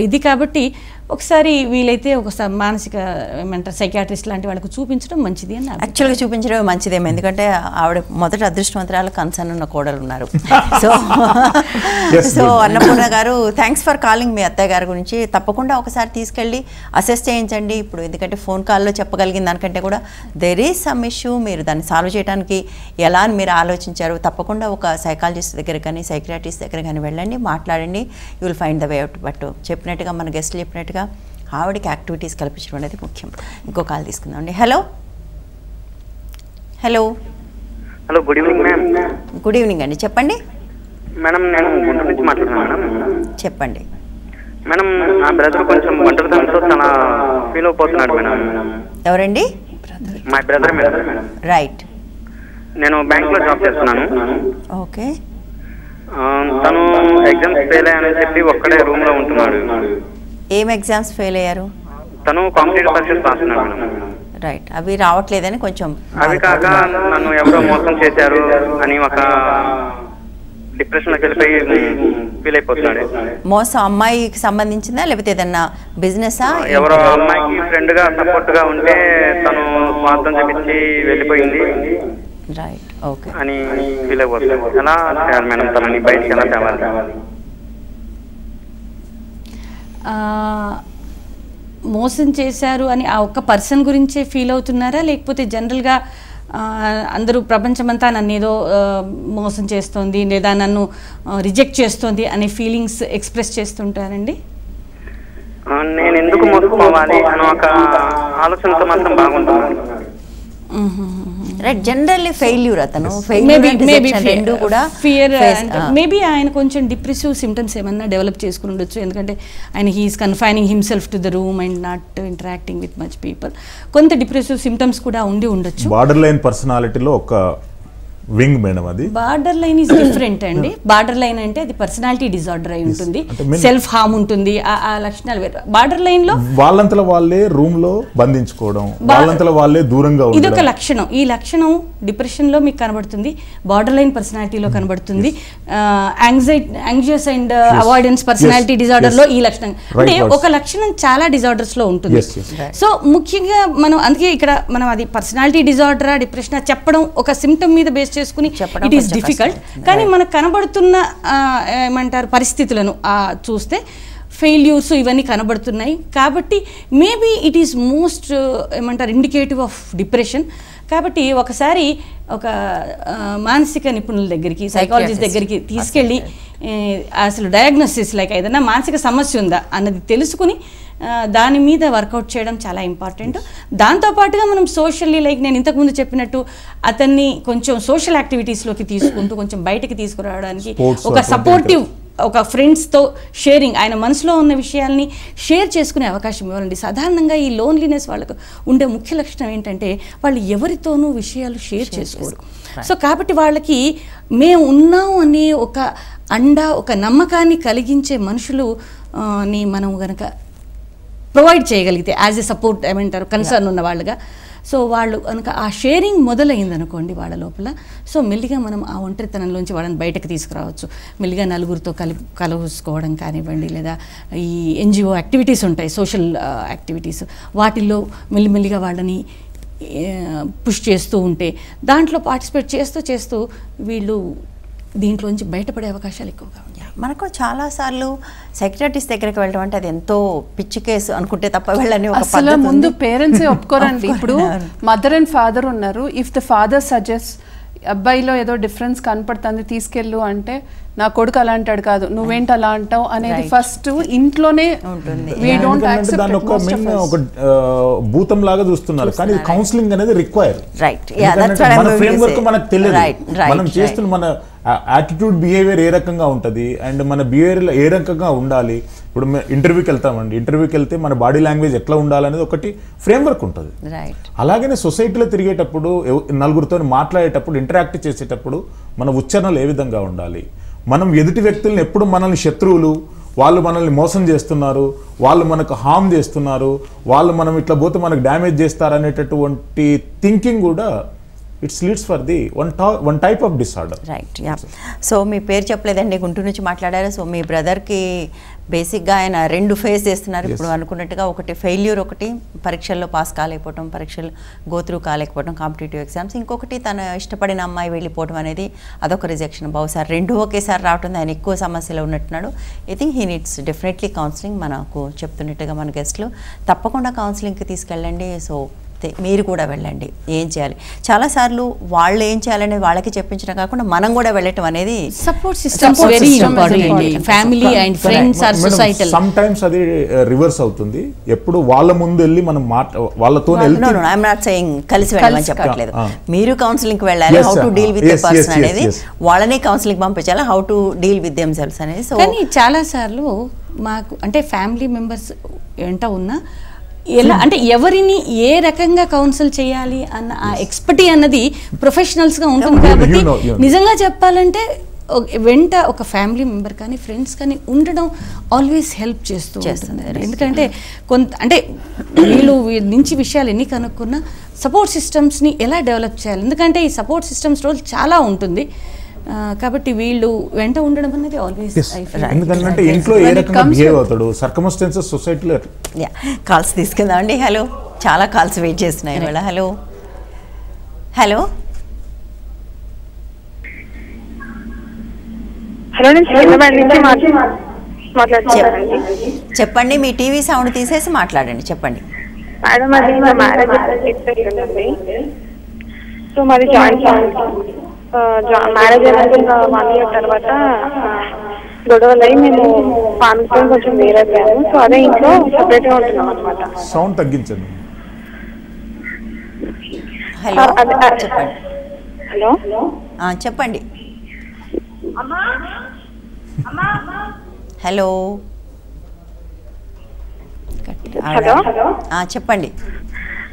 ఇది కాబట్టి ఒకసారి వీలైతే ఒకసారి మానసిక ఏమంటారు సైకియాట్రిస్ట్ లాంటి వాళ్ళకు చూపించడం మంచిది అని. యాక్చువల్గా చూపించడం మంచిదేమో, ఎందుకంటే ఆవిడ మొదటి అదృష్టవంతరాలు కన్సర్న్ ఉన్న కోడలు ఉన్నారు. సో అన్నపూర్ణ గారు, థ్యాంక్స్ ఫర్ కాలింగ్. మీ అత్తయ్య గారి గురించి తప్పకుండా ఒకసారి తీసుకెళ్ళి అసెస్ చేయించండి. ఇప్పుడు ఎందుకంటే ఫోన్ కాల్లో చెప్పగలిగిన దానికంటే కూడా దెర్ ఈజ్ సమ్ ఇష్యూ, మీరు దాన్ని సాల్వ్ చేయడానికి ఎలా అని మీరు ఆలోచించారు. తప్పకుండా ఒక సైకాలజిస్ట్ దగ్గర కానీ సైకియాట్రిస్ట్ దగ్గర కానీ వెళ్ళండి, మాట్లాడండి. You will find the way out. But చెప్పినట్టుగా మన గెస్ట్ చెప్పినట్టుగా ఆవిడకి యాక్టివిటీస్ కల్పించడం అనేది ముఖ్యం. ఇంకో కాల్ తీసుకుందాం అండి. Hello hello hello, good evening ma'am. Good evening అండి, చెప్పండి. మేడం, నేను గుంటూరు నుంచి మాట్లాడుతున్నాను మేడం. చెప్పండి మేడం, నా బ్రదర్ కొంచెం ఒంటరితనంతో చాలా ఫీల్ అయిపోతున్నాడు మేడం. ఎవరండి? మా బ్రదర్ మేడం. రైట్. నేను బ్యాంక్ లో జాబ్ చేస్తున్నాను. ఓకే. తను ఎగ్జామ్స్ ఫెయిల్ అయ్యానని చెప్పి ఒక్కడే రూమ్ లో ఉంటున్నాడు. ఏం ఎగ్జామ్స్ ఫెయిల్ అయ్యారు? తను కాంపిటేటివ్ పరీక్షలు రాస్తున్నాడు మేడం. రైట్. అవి రావట్లేదని కొంచెం అవి కాక నన్ను ఎవరో మోసం చేశారు అని ఒక డిప్రెషన్ లోకి వెళ్ళిపోయి ఫీల్ అయిపోతున్నాడు. మోసం అమ్మాయికి సంబంధించిందా లేకపోతే ఏదన్నా బిజినెసా? ఎవరో అమ్మాయికి ఫ్రెండ్ గా సపోర్ట్ గా ఉంటే తను స్వార్థం చూపించి వెళ్ళిపోయింది. రైట్. ఓకే అని ఫీల్ అయిపోతుంది. ఎలా చేయాలి మేడం తనని బయటికి ఎలా తేవాలి? మోసం చేశారు అని ఆ ఒక్క పర్సన్ గురించే ఫీల్ అవుతున్నారా, లేకపోతే జనరల్గా అందరూ ప్రపంచమంతా నన్ను ఏదో మోసం చేస్తోంది లేదా నన్ను రిజెక్ట్ చేస్తోంది అనే ఫీలింగ్స్ ఎక్స్ప్రెస్ చేస్తుంటారండి? నేను ఎందుకు మోసపోవాలి అని ఒక ఆలోచనతో మాత్రం బాగుంటుంది. రైట్. జనరల్లీ ఫెయిల్యూర్ అతను రెండు కూడా ఫియర్. మేబీ ఆయన కొంచెం డిప్రెసివ్ సిమ్టమ్స్ ఏమన్నా డెవలప్ చేసుకుని ఉండొచ్చు, ఎందుకంటే ఆయన he is confining himself to the room and not interacting with much people. కొంత డిప్రెసివ్ సిమ్టమ్స్ కూడా ఉండి ఉండొచ్చు. బార్డర్ లైన్ పర్సనాలిటీలో ఒక వింగ్ మేడం అది. బార్డర్ లైన్ ఈజ్ డిఫరెంట్ అండి. బార్డర్ లైన్ అంటే అది పర్సనాలిటీ డిజార్డర్ అయి ఉంటుంది, సెల్ఫ్ హార్మ్ ఉంటుంది, ఆ లక్షణాలు వేరు. బార్డర్ లైన్ లో వాళ్ళంతలో వాళ్ళే రూమ్ లో బంధించుకోవడం, వాళ్ళంతలో వాళ్ళే దూరంగా ఉండడం, ఇదొక లక్షణం. ఈ లక్షణం డిప్రెషన్ లో మీకు కనబడుతుంది, బార్డర్ లైన్ పర్సనాలిటీలో కనబడుతుంది, anxious and avoidance personality disorder లో ఈ లక్షణం. అంటే ఒక లక్షణం చాలా డిజార్డర్స్ లో ఉంటుంది. సో ముఖ్యంగా మనం అందుకే ఇక్కడ మనం అది పర్సనాలిటీ డిజార్డరా డిప్రెషన్ చెప్పడం ఒక సిమ్టమ్ మీద బేస్ చేసుకుని ఇట్ ఈస్ డిఫికల్ట్. కానీ మనకు కనబడుతున్న ఏమంటారు పరిస్థితులను చూస్తే ఫెయిల్యూర్స్ ఇవన్నీ కనబడుతున్నాయి. కాబట్టి మేబీ ఇట్ ఈస్ మోస్ట్ ఏమంటారు ఇండికేటివ్ ఆఫ్ డిప్రెషన్. కాబట్టి ఒకసారి ఒక మానసిక నిపుణుల దగ్గరికి, సైకాలజిస్ట్ దగ్గరికి తీసుకెళ్ళి అసలు డయాగ్నోసిస్ లైక్ ఏదైనా మానసిక సమస్య ఉందా అన్నది తెలుసుకుని దాని మీద వర్కౌట్ చేయడం చాలా ఇంపార్టెంట్. దాంతోపాటుగా మనం సోషల్లీ లైక్ నేను ఇంతకుముందు చెప్పినట్టు అతన్ని కొంచెం సోషల్ యాక్టివిటీస్లోకి తీసుకుంటూ కొంచెం బయటకి తీసుకురావడానికి ఒక సపోర్టివ్ ఒక ఫ్రెండ్స్తో షేరింగ్, ఆయన మనసులో ఉన్న విషయాల్ని షేర్ చేసుకునే అవకాశం ఇవ్వాలండి. సాధారణంగా ఈ లోన్లీనెస్ వాళ్ళకు ఉండే ముఖ్య లక్షణం ఏంటంటే వాళ్ళు ఎవరితోనూ విషయాలు షేర్ చేసుకోరు. సో కాబట్టి వాళ్ళకి మేము ఉన్నాం అనే ఒక ఒక నమ్మకాన్ని కలిగించే మనుషులు ని మనం కనుక ప్రొవైడ్ చేయగలిగితే యాజ్ ఎ సపోర్ట్ ఏమంటారు కన్సర్న్ ఉన్న వాళ్ళుగా, సో వాళ్ళు కనుక ఆ షేరింగ్ మొదలైంది అనుకోండి వాళ్ళ లోపల, సో మెల్లిగా మనం ఆ ఒంటరితనంలోంచి వాళ్ళని బయటకు తీసుకురావచ్చు. మెల్లిగా నలుగురితో కలుసుకోవడం కానివ్వండి, లేదా ఈ ఎన్జిఓ యాక్టివిటీస్ ఉంటాయి, సోషల్ యాక్టివిటీస్, వాటిల్లో మెల్లిమెల్లిగా వాళ్ళని పుష్ చేస్తూ ఉంటే దాంట్లో పార్టిసిపేట్ చేస్తూ వీళ్ళు దీంట్లోంచి బయటపడే అవకాశాలు ఎక్కువగా ఉన్నాయి. మనకు చాలాసార్లు సైకియాట్రిస్ట్ దగ్గరికి వెళ్ళడం అంటే అది ఎంతో పిచ్చి కేసు అనుకుంటే తప్ప వెళ్ళని ఒక అసలు ముందు పేరెంట్సే ఒప్పుకోరండి. ఇప్పుడు మదర్ అండ్ ఫాదర్ ఉన్నారు, ఇఫ్ ద ఫాదర్ సజెస్ట్ అబ్బాయిలో ఏదో డిఫరెన్స్ కనపడుతుంది తీసుకెళ్ళు అంటే నా కొడుకు అలా అంటాడు కాదు, నువ్వేంటి అలా అంటావు అనేది ఫస్ట్ ఇంట్లోనే భూతం లాగా చూస్తున్నారు. కానీ కౌన్సిలింగ్ అనేది రిక్వైర్. మన ఫ్రేమ్వర్క్ మనకు తెలియదు. మనం చేస్తున్న మన యాటిట్యూడ్ బిహేవియర్ ఏ రకంగా ఉంటుంది అండ్ మన బిహేవియర్ ఏ రకంగా ఉండాలి. ఇప్పుడు ఇంటర్వ్యూకి వెళ్తామండి, ఇంటర్వ్యూకి వెళ్తే మన బాడీ లాంగ్వేజ్ ఎట్లా ఉండాలనేది ఒకటి ఫ్రేమ్వర్క్ ఉంటుంది. అలాగనే సొసైటీలో తిరిగేటప్పుడు నలుగురితో మాట్లాడేటప్పుడు ఇంటరాక్ట్ చేసేటప్పుడు మన ఉచ్చారణలు ఏ విధంగా ఉండాలి, మనం ఎదుటి వ్యక్తులను ఎప్పుడు మనల్ని శత్రువులు, వాళ్ళు మనల్ని మోసం చేస్తున్నారు, వాళ్ళు మనకు హార్మ్ చేస్తున్నారు, వాళ్ళు మనం ఇట్లా పోతే మనకు డ్యామేజ్ చేస్తారు అనేటటువంటి థింకింగ్ కూడా it's leads for the one type of disorder. Right. Ya. So మీ పేరు చెప్పలేదండి, గుంటూరు నుంచి మాట్లాడారు. సో మీ బ్రదర్కి బేసిక్గా ఆయన రెండు ఫేస్ చేస్తున్నారు ఇప్పుడు అనుకున్నట్టుగా. ఒకటి ఫెయిల్యూర్, ఒకటి పరీక్షల్లో పాస్ కాలేకపోవడం, పరీక్షలు గోత్రూ కాలేకపోవడం, కాంపిటేటివ్ ఎగ్జామ్స్. ఇంకొకటి తను ఇష్టపడిన అమ్మాయి వెళ్ళిపోవడం అనేది అదొక రిజెక్షన్. బహుశా రెండు ఒకేసారి రావడం ఆయన ఎక్కువ సమస్యలు ఉన్నట్టున్నాడు. I think he needs definitely counselling. మనకు చెప్తున్నట్టుగా మన గెస్ట్లు తప్పకుండా కౌన్సిలింగ్కి తీసుకెళ్ళండి. సో మీరు కూడా వెళ్ళండి, ఏం చేయాలి. చాలాసార్లు వాళ్ళు ఏం చేయాలనేది వాళ్ళకి చెప్పించడం కాకుండా మనం కూడా వెళ్ళటం అనేది support systems very important. Family and friends or societal. Sometimes అది రివర్స్ అవుతుంది. ఎప్పుడు వాళ్ళ ముందు వెళ్ళి మనం వాళ్ళతో ఐఎమ్ నాట్ సేయింగ్ కలిసి వెళ్ళమని చెప్పట్లేదు. మీరు కౌన్సిలింగ్ వెళ్ళాలి, how to deal with the person అనేది, వాళ్ళని కౌన్సిలింగ్ పంపించాలి, how to deal with them cells అనేది. సో కానీ చాలాసార్లు మాకు అంటే ఫ్యామిలీ మెంబర్స్ ఎంత ఉన్నా ఎలా అంటే ఎవరిని ఏ రకంగా కౌన్సిల్ చేయాలి అన్న ఆ ఎక్స్పర్టీ అన్నది ప్రొఫెషనల్స్గా ఉంటుంది. కాబట్టి నిజంగా చెప్పాలంటే వెంట ఒక ఫ్యామిలీ మెంబర్ కానీ ఫ్రెండ్స్ కానీ ఉండడం ఆల్వేస్ హెల్ప్ చేస్తుంది. ఎందుకంటే కొంత అంటే వీళ్ళు నుంచి విషయాలు ఎన్ని కనుక్కున్నా సపోర్ట్ సిస్టమ్స్ని ఎలా డెవలప్ చేయాలి, ఎందుకంటే ఈ సపోర్ట్ సిస్టమ్స్ రోల్ చాలా ఉంటుంది. కాబట్టి వీళ్ళు వెంట ఉండడం అనేది ఆల్వేస్. ఎందుకంటే ఇంట్లో ఏ రకంగా బిహేవ్ అవుతాడు, సర్కమ్స్టాన్సెస్ సొసైటీలో. కాల్స్ తీసుకుందాం అండి. హలో, చాలా కాల్స్ వెయిట్ చేస్తున్నాయి ఇవాళ. హలో హలో హలో, నేను చెప్పండి. మీ టీవీ సౌండ్ తీసేసి మాట్లాడండి. చెప్పండి మేడం. అది మా మ్యారేజ్ ఉందండి. సో మాది జాయింట్ ఫ్యామిలీ. మ్యారేజ్ అయిన 1 year తర్వాత గొడవలు అయ్యి మేము ఫ్యామిలీతో కొంచెం వేరైపోయాము. సో అదే ఇంట్లో సపరేట్ గా ఉంటున్నాం అనమాట. సౌండ్ తగ్గించండి. హలో చెప్పండి. హలో చెప్పండి. హలో హలో చెప్పండి.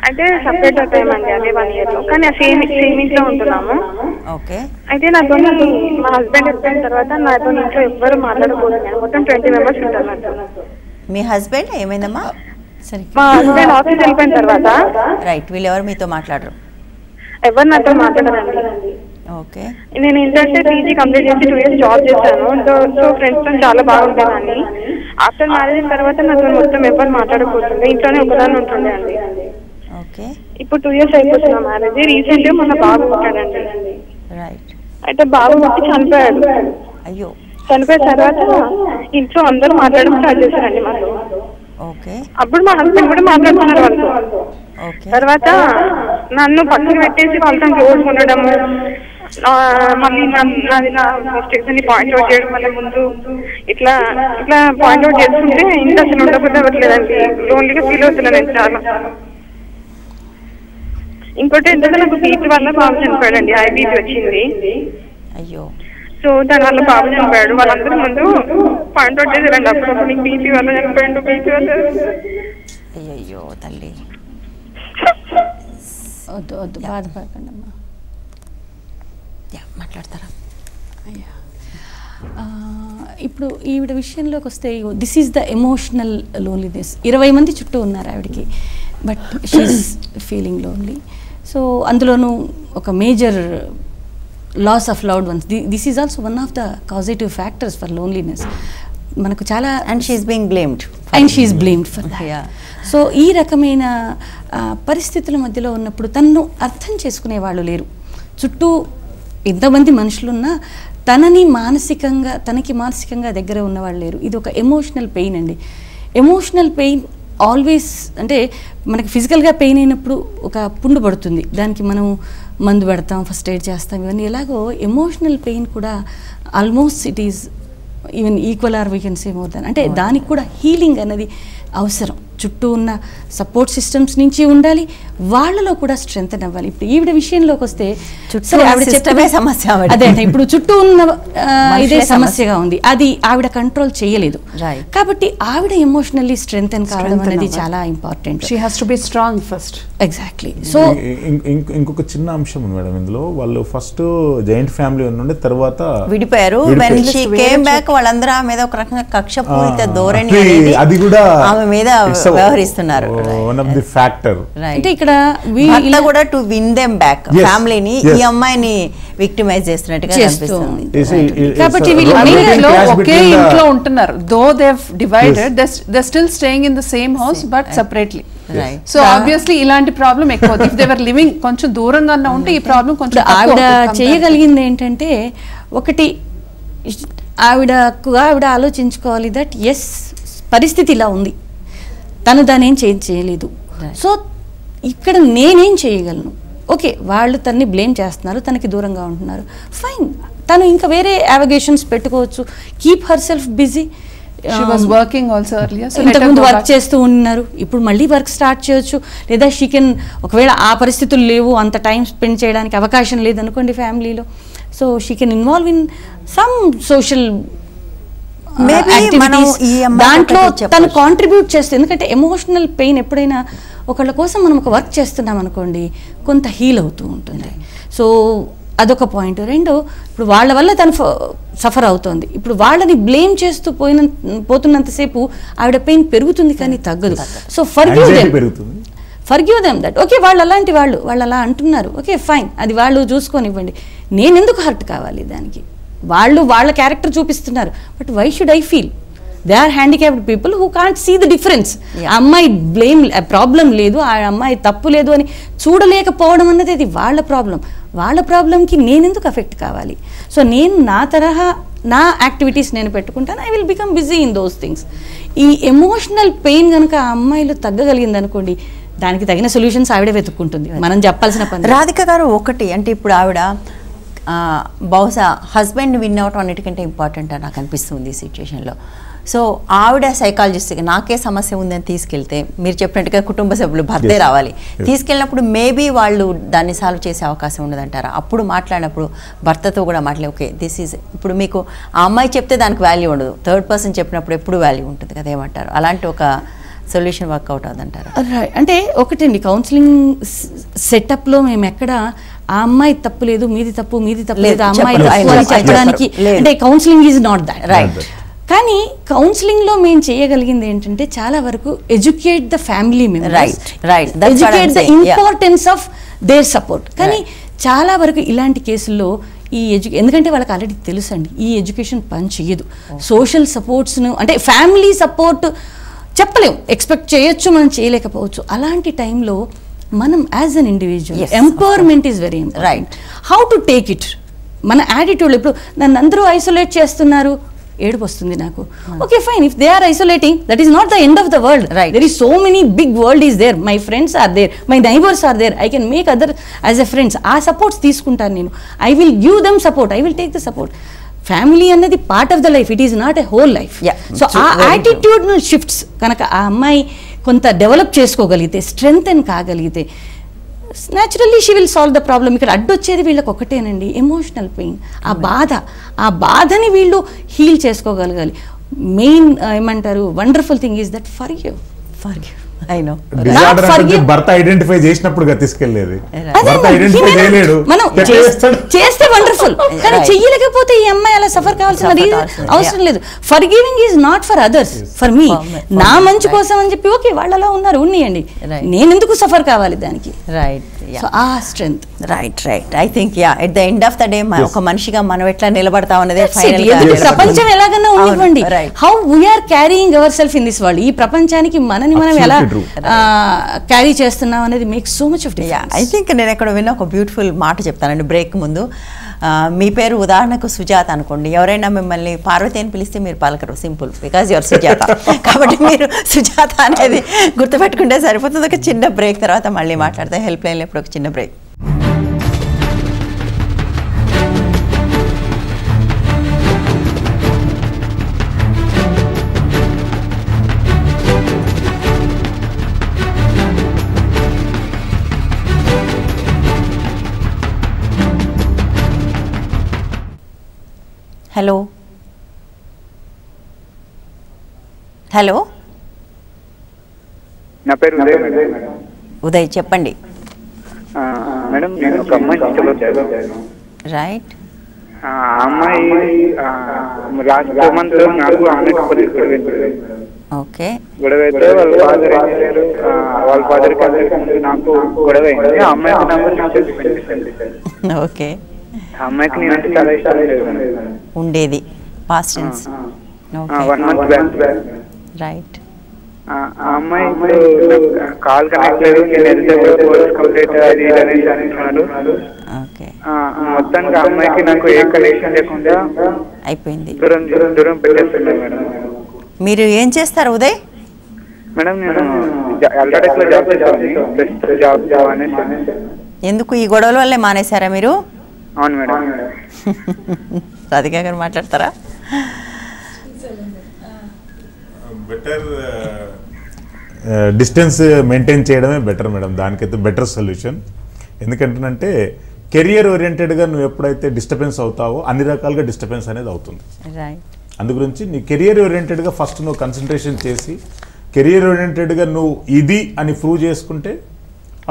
అయితే సపరేట్ అయిపోయామండి అదే 1 year లో. కానీ సేమ్ ఇంట్లో ఉంటున్నాము. ఓకే. అయితే నాతో మా హస్బెండ్ వెళ్ళిపోయిన తర్వాత నాతో ఇంట్లో ఎవ్వరు మాట్లాడకూడదు. మొత్తం 20 members ఉంటారు నాతో. మీ హస్బెండ్ ఏమైందమ్మా? సరే, మా హస్బెండ్ ఆఫీస్ వెళ్ళిపోయిన తర్వాత రైట్, వీళ్ళు ఎవరు మీతో మాట్లాడరు? ఎవరు నాతో మాట్లాడరండి. ఓకే. నేను ఏంటంటే పీజీ కంప్లీట్ చేసి 2 years జాబ్ చేశాను. సో ఫ్రెండ్స్ తో చాలా బాగుండేదాన్ని. ఆఫ్టర్ మ్యారేజ్ తర్వాత నాతో మొత్తం ఎవరు మాట్లాడకూడదు, ఇంట్లోనే ఒకదాన్ని ఉంటుండే అండి. ఓకే. ఇప్పుడు 2 years అయిపోతున్నా మ్యారేజ్. రీసెంట్ గా మన బాబు పుట్టాడండి. రైట్. అయితే బాబు పుట్టి చనిపోయాడు. అయ్యో. చనిపోయిన తర్వాత ఇంట్లో అందరూ మాట్లాడడం స్టార్ట్ చేశారండి మాతో. ఓకే. అప్పుడు మా హస్బెండ్ కూడా మాట్లాడుతున్నారు వాళ్ళతో. తర్వాత నన్ను పక్కన పెట్టేసి వాళ్ళతో రోజు ఉండడము, మళ్ళీ నాది నా మిస్టేక్స్ అని పాయింట్ అవుట్ చేయడం వల్ల ముందు ఇట్లా పాయింట్ అవుట్ చేస్తుంటే ఇంత అసలు ఉండకపోతే అవ్వట్లేదండి. లోన్లీగా ఫీల్ అవుతున్నాను నేను చాలా. ఇంకోటి ఏంటంటే నాకు బీపీ వల్ల బాబు చనిపోయాడండి. హై బీపీ వచ్చింది. అయ్యో. సో దాని వల్ల బాబు చనిపోయాడు. వాళ్ళందరూ ముందు పాయింట్ అవుట్ చేశారండి. అప్పుడప్పుడు నీకు బీపీ వల్ల చనిపోయాడు, బీపీ వల్ల. అయ్యో తల్లి, వద్దు వద్దు, బాధపడకండి అమ్మా. మాట్లాడతారా? ఇప్పుడు ఈవిడ విషయంలోకి వస్తే this is the emotional loneliness. 20 మంది చుట్టూ ఉన్నారు ఆవిడకి, but she is feeling lonely. So అందులోనూ ఒక major loss of loved ones. This is also one of the causative factors for loneliness. మనకు చాలా and she is being blamed for that. So ఈ రకమైన పరిస్థితుల మధ్యలో ఉన్నప్పుడు తనను అర్థం చేసుకునే వాళ్ళు లేరు. చుట్టూ ఎంతమంది మనుషులున్నా తనకి మానసికంగా దగ్గర ఉన్నవాళ్ళు లేరు. ఇది ఒక ఎమోషనల్ పెయిన్ అండి. ఎమోషనల్ పెయిన్ ఆల్వేస్ అంటే మనకి ఫిజికల్గా పెయిన్ అయినప్పుడు ఒక పుండు పడుతుంది, దానికి మనం మందు పెడతాం, ఫస్ట్ ఎయిడ్ చేస్తాం, ఇవన్నీ. ఎలాగో ఎమోషనల్ పెయిన్ కూడా almost it is even equal or we can say more than. అంటే దానికి కూడా హీలింగ్ అనేది అవసరం. చుట్టూ ఉన్న సపోర్ట్ సిస్టమ్స్ నుంచి ఉండాలి, వాళ్ళలో కూడా స్ట్రెంగ్త్ అవ్వాలి. ఇప్పుడు ఈవిడ విషయంలోకి వస్తే సమస్య అదే అంటే ఇప్పుడు చుట్టూ ఉన్న ఇదే సమస్యగా ఉంది, అది ఆవిడ కంట్రోల్ చేయలేదు. కాబట్టి ఆవిడ ఎమోషనల్లీ స్ట్రెంగ్తెన్ కావడం అనేది చాలా important. She has to be strong first. Exactly. So ఇంకొక చిన్న అంశం ఉంది మేడం ఇందులో. వాళ్ళు ఫస్ట్ జాయింట్ ఫ్యామిలీ ఉండే తర్వాత విడిపోయారు. వెన్ షీ కేమ్ బ్యాక్ వాళ్ళందరూ ఆమె మీద ఒక రకంగా కక్షపూరిత ధోరణి అది కూడా ఆమె మీద వ్యవహరిస్తున్నారు. అంటే ఇక్కడ భర్త కూడా టు విన్ దెమ్ బ్యాక్ ఫ్యామిలీని ఈ అమ్మాయిని విక్టిమైజ్ చేస్తున్నట్టుగా కనిపిస్తుంది. కాబట్టి ఒకే ఇంట్లో ఉంటున్నారు. Though they have divided, they still staying in the same house but separately. So obviously ఇలాంటి ప్రాబ్లం ఎక్కువ. ఇఫ్ దే వర్ లివింగ్ కొంచెం దూరంగా ఉంటే ఈ ప్రాబ్లం కొంచెం. ఆవిడ చేయగలిగింది ఏంటంటే, ఒకటి ఆవిడ ఆలోచించుకోవాలి దట్ ఎస్ పరిస్థితి ఇలా ఉంది, తను దాన్ని ఏం చేంజ్ చేయలేదు. సో ఇక్కడ నేనేం చేయగలను? ఓకే, వాళ్ళు తనని బ్లేమ్ చేస్తున్నారు, తనకి దూరంగా ఉంటున్నారు, ఫైన్, తను ఇంకా వేరే అవగేషన్స్ పెట్టుకోవచ్చు, keep her self busy. She was working also earlier, so let her ఇంతకుముందు go వర్క్ back. చేస్తూ ఉన్నారు, ఇప్పుడు మళ్ళీ వర్క్ స్టార్ట్ చేయొచ్చు. లేదా షీ కెన్, ఒకవేళ ఆ పరిస్థితులు లేవు, అంత టైం స్పెండ్ చేయడానికి అవకాశం లేదనుకోండి ఫ్యామిలీలో, so she can involve in some social activities. దాంట్లో తను కాంట్రిబ్యూట్ చేస్తుంది. ఎందుకంటే ఎమోషనల్ పెయిన్ ఎప్పుడైనా ఒకళ్ళ కోసం మనం ఒక వర్క్ చేస్తున్నాం అనుకోండి, కొంత హీల్ అవుతూ ఉంటుంది. సో అదొక పాయింట్. రెండు, ఇప్పుడు వాళ్ళ వల్ల తను సఫర్ అవుతోంది, ఇప్పుడు వాళ్ళని బ్లేమ్ చేస్తూ పోతున్నంతసేపు ఆవిడ పెయిన్ పెరుగుతుంది కానీ తగ్గదు. So forgive them that okay, వాళ్ళు అలాంటి వాళ్ళు అలా అంటున్నారు, ఓకే ఫైన్, అది వాళ్ళు చూసుకొనివ్వండి, నేను ఎందుకు హర్ట్ కావాలి దానికి? వాళ్ళు వాళ్ళ క్యారెక్టర్ చూపిస్తున్నారు, but why should I feel? They are handicapped people who can't see the difference. ఆ అమ్మాయి బ్లేమ్ ప్రాబ్లం లేదు, ఆ అమ్మాయి తప్పు లేదు అని చూడలేకపోవడం అన్నది అది వాళ్ళ ప్రాబ్లం. వాళ్ళ ప్రాబ్లంకి నేనెందుకు అఫెక్ట్ కావాలి? సో నేను నా తరహా నా యాక్టివిటీస్ నేను పెట్టుకుంటాను, I will become busy in those things. ఈ ఎమోషనల్ పెయిన్ కనుక ఆ అమ్మాయిలో తగ్గగలిగింది అనుకోండి, దానికి తగిన సొల్యూషన్స్ ఆవిడ వెతుక్కుంటుంది, మనం చెప్పాల్సిన పని. రాధిక గారు, ఒకటి అంటే ఇప్పుడు ఆవిడ బహుశా హస్బెండ్ విన్ అవుట్ అన్నిటికంటే ఇంపార్టెంట్ అని నాకు అనిపిస్తుంది ఈ సిచ్యువేషన్లో. సో ఆవిడ సైకాలజిస్ట్గా నాకే సమస్య ఉందని తీసుకెళ్తే, మీరు చెప్పినట్టుగా కుటుంబ సభ్యులు భర్తే రావాలి, తీసుకెళ్ళినప్పుడు మేబీ వాళ్ళు దాన్ని సాల్వ్ చేసే అవకాశం ఉండదంటారా? అప్పుడు మాట్లాడినప్పుడు భర్తతో కూడా మాట్లాడి, ఓకే దిస్ ఈజ్, ఇప్పుడు మీకు ఆ అమ్మాయి చెప్తే దానికి వాల్యూ ఉండదు, థర్డ్ పర్సన్ చెప్పినప్పుడు ఎప్పుడు వాల్యూ ఉంటుంది కదా, ఏమంటారు? అలాంటి ఒక సొల్యూషన్ వర్కౌట్ అవుతుంటారు. అంటే ఒకటండి, కౌన్సిలింగ్ సెటప్లో మేము ఎక్కడ ఆ అమ్మాయి తప్పు లేదు, మీది తప్పు లేదు, ఆ అమ్మాయి తప్పు అని చెప్పడానికి, అంటే counselling is not that, right. కానీ కౌన్సిలింగ్లో మేము చేయగలిగింది ఏంటంటే చాలా వరకు educate the family members, educate the importance of their support. కానీ చాలా వరకు ఇలాంటి కేసుల్లో ఈ ఎందుకంటే వాళ్ళకి ఆల్రెడీ తెలుసు అండి, ఈ ఎడ్యుకేషన్ పని చేయదు. సోషల్ సపోర్ట్స్ను, అంటే ఫ్యామిలీ సపోర్ట్ చెప్పలేము, ఎక్స్పెక్ట్ చేయొచ్చు, మనం చేయలేకపోవచ్చు. అలాంటి టైంలో మనం as an individual empowerment is very important. How to take it, మన యాటిట్యూడ్. ఇప్పుడు నన్ను అందరూ ఐసోలేట్ చేస్తున్నారు, ఏడుపు వస్తుంది నాకు, okay fine, if they are isolating, that is not the end of the world, there is so many big world is there, my friends are there, my neighbours are there, I can make other as a friends. ఆ supports తీసుకుంటాను నేను, I will give them support, I will take the support. Family అన్నది part of the life, it is not a whole life. So ఆ attitudinal shifts కనుక ఆ అమ్మాయి కొంత develop చేసుకోగలిగితే, స్ట్రెంగ్తెన్ కాగలిగితే, naturally she will solve the problem. ఇక్కడ అడ్డొచ్చేది వీళ్ళకి ఒకటేనండి, ఎమోషనల్ పెయిన్, ఆ బాధని వీళ్ళు హీల్ చేసుకోగలగాలి. మెయిన్ ఏమంటారు, wonderful thing is that forgive. భర్త ఐడెంటిఫై చేసినప్పుడు తీసుకెళ్లేది, మనం చేస్తే వండర్ఫుల్, కానీ చెయ్యలేకపోతే ఈ అమ్మాయి అలా సఫర్ కావాల్సిన అవసరం లేదు. Forgiving is not for others, for me, నా మంచి కోసం అని చెప్పి ఓకే వాళ్ళు అలా ఉన్నారు ఉన్నియండి, నేను ఎందుకు సఫర్ కావాలి దానికి? రైట్, ఆ strength. Right. I think at the end of the day ఒక మనిషిగా మనం ఎట్లా నిలబడతాం అనేది ప్రపంచం ఎలాగన్నా ఉండివ్వండి, how we are carrying our self in this world, ఈ ప్రపంచానికి మనని మనం ఎలా క్యారీ చేస్తున్నాం అనేది makes so much of difference. I think నేను ఎక్కడ విన్న ఒక బ్యూటిఫుల్ మాట చెప్తానండి బ్రేక్ ముందు. మీ పేరు ఉదాహరణకు సుజాత అనుకోండి, ఎవరైనా మిమ్మల్ని పార్వతి అని పిలిస్తే మీరు పలకరు, సింపుల్, బికాజ్ యువర్ సుజాత. కాబట్టి మీరు సుజాత అనేది గుర్తుపెట్టుకుంటే సరిపోతుంది. ఒక చిన్న బ్రేక్ తర్వాత మళ్ళీ మాట్లాడతాం. హెల్ప్ లైన్లో ఇప్పుడు ఒక చిన్న బ్రేక్. హలో హలో, నా పేరు ఉదయ్, చెప్పండి. మేడం, నేను ఒక అమ్మాయిని ఇష్టపడ్డాను. రైట్. ఆ అమ్మాయి లాస్ట్ 2 months నాకు ఆమెకు ఓకే గొడవ అయితే వాళ్ళ ఫాదర్ ఏం చేశారు, వాళ్ళ ఫాదర్ కి నాకు గొడవ అయింది. ఆ అమ్మాయికి నాకు ఓకే, ఆ అమ్మాయికి నేనంటే చాలా ఇష్టం ఉండేది, past tense. 1 month back. Right. ఆ అమ్మాయి ఇప్పుడు కాల్ కనెక్ట్ లేదు, నేను వెళ్తే పోలీస్ కంప్లైంట్ అది అనేసి అంటున్నాడు. మొత్తానికి ఆ అమ్మాయికి నాకు ఏ కనెక్షన్ లేకుండా అయిపోయింది, దూరం పెట్టేస్తున్నాను మేడం. మీరు ఏం చేస్తారు ఉదయ్? మేడం, నేను అల్ట్రాటెక్ లో జాబ్ చేస్తాను, బెస్ట్ జాబ్ అనేసి. ఎందుకు ఈ గొడవల వల్లే మానేశారా మీరు? అవును మేడం. రాధిక గారు మాట్లాడతారా? బెటర్ డిస్టెన్స్ మెయింటైన్ చేయడమే బెటర్ మేడం, దానికైతే బెటర్ సొల్యూషన్. ఎందుకంటే కెరియర్ ఓరియంటెడ్గా నువ్వు ఎప్పుడైతే డిస్టర్బెన్స్ అవుతావో అన్ని రకాలుగా డిస్టర్బెన్స్ అనేది అవుతుంది. అందు గురించి నీ కెరియర్ ఓరియంటెడ్గా ఫస్ట్ నువ్వు కన్సన్ట్రేషన్ చేసి కెరియర్ ఓరియంటెడ్గా నువ్వు ఇది అని ప్రూవ్ చేసుకుంటే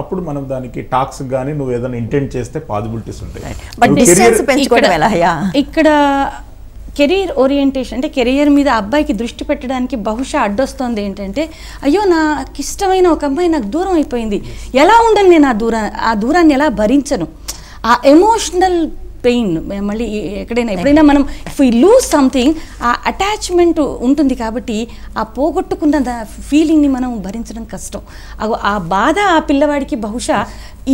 అప్పుడు మనం దానికి టాక్స్ కానీ నువ్వు ఏదైనా ఇంటెంట్ చేస్తే పాసిబిలిటీస్ ఉంటాయి. ఇక్కడ కెరీర్ ఓరియంటేషన్ అంటే కెరియర్ మీద అబ్బాయికి దృష్టి పెట్టడానికి బహుశా అడ్డొస్తుంది ఏంటంటే, అయ్యో నాకు ఇష్టమైన ఒక అమ్మాయి నాకు దూరం అయిపోయింది, ఎలా ఉండను నేను ఆ దూరాన్ని ఎలా భరించను, ఆ ఎమోషనల్ పెయిన్. మళ్ళీ ఎప్పుడైనా మనం ఇఫ్ యూ లూజ్ సంథింగ్ ఆ అటాచ్మెంట్ ఉంటుంది కాబట్టి ఆ పోగొట్టుకున్న ఫీలింగ్ని మనం భరించడం కష్టం. ఆ బాధ ఆ పిల్లవాడికి బహుశా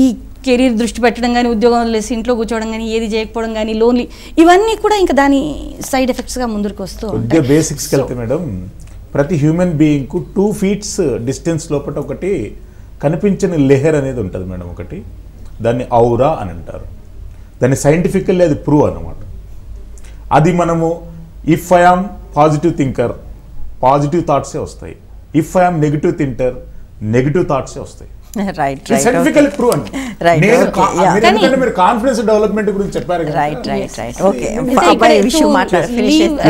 ఈ కెరీర్ దృష్టి పెట్టడం కానీ, ఉద్యోగం వదిలేసి ఇంట్లో కూర్చోవడం కానీ, ఏది చేయకపోవడం కానీ, లోన్లీ, ఇవన్నీ కూడా ఇంకా దాని సైడ్ ఎఫెక్ట్స్గా ముందుకు వస్తూ ఉంటాయి. బేసిక్స్కి వెళ్తే మేడం, ప్రతి హ్యూమన్ బీయింగ్కు 2 feet డిస్టెన్స్ లోపల ఒకటి కనిపించని లేయర్ అనేది ఉంటుంది మేడం. ఒకటి దాన్ని ఔరా అని అంటారు. దాన్ని సైంటిఫికల్లీ అది ప్రూవ్ అన్నమాట. అది మనము if I am positive thinker positive థాట్సే వస్తాయి, if I am negative thinker negative థాట్సే వస్తాయి. సైంటిఫికల్లీ ప్రూవ్ అండి. మీరు కాన్ఫిడెన్స్ డెవలప్మెంట్ గురించి చెప్పారు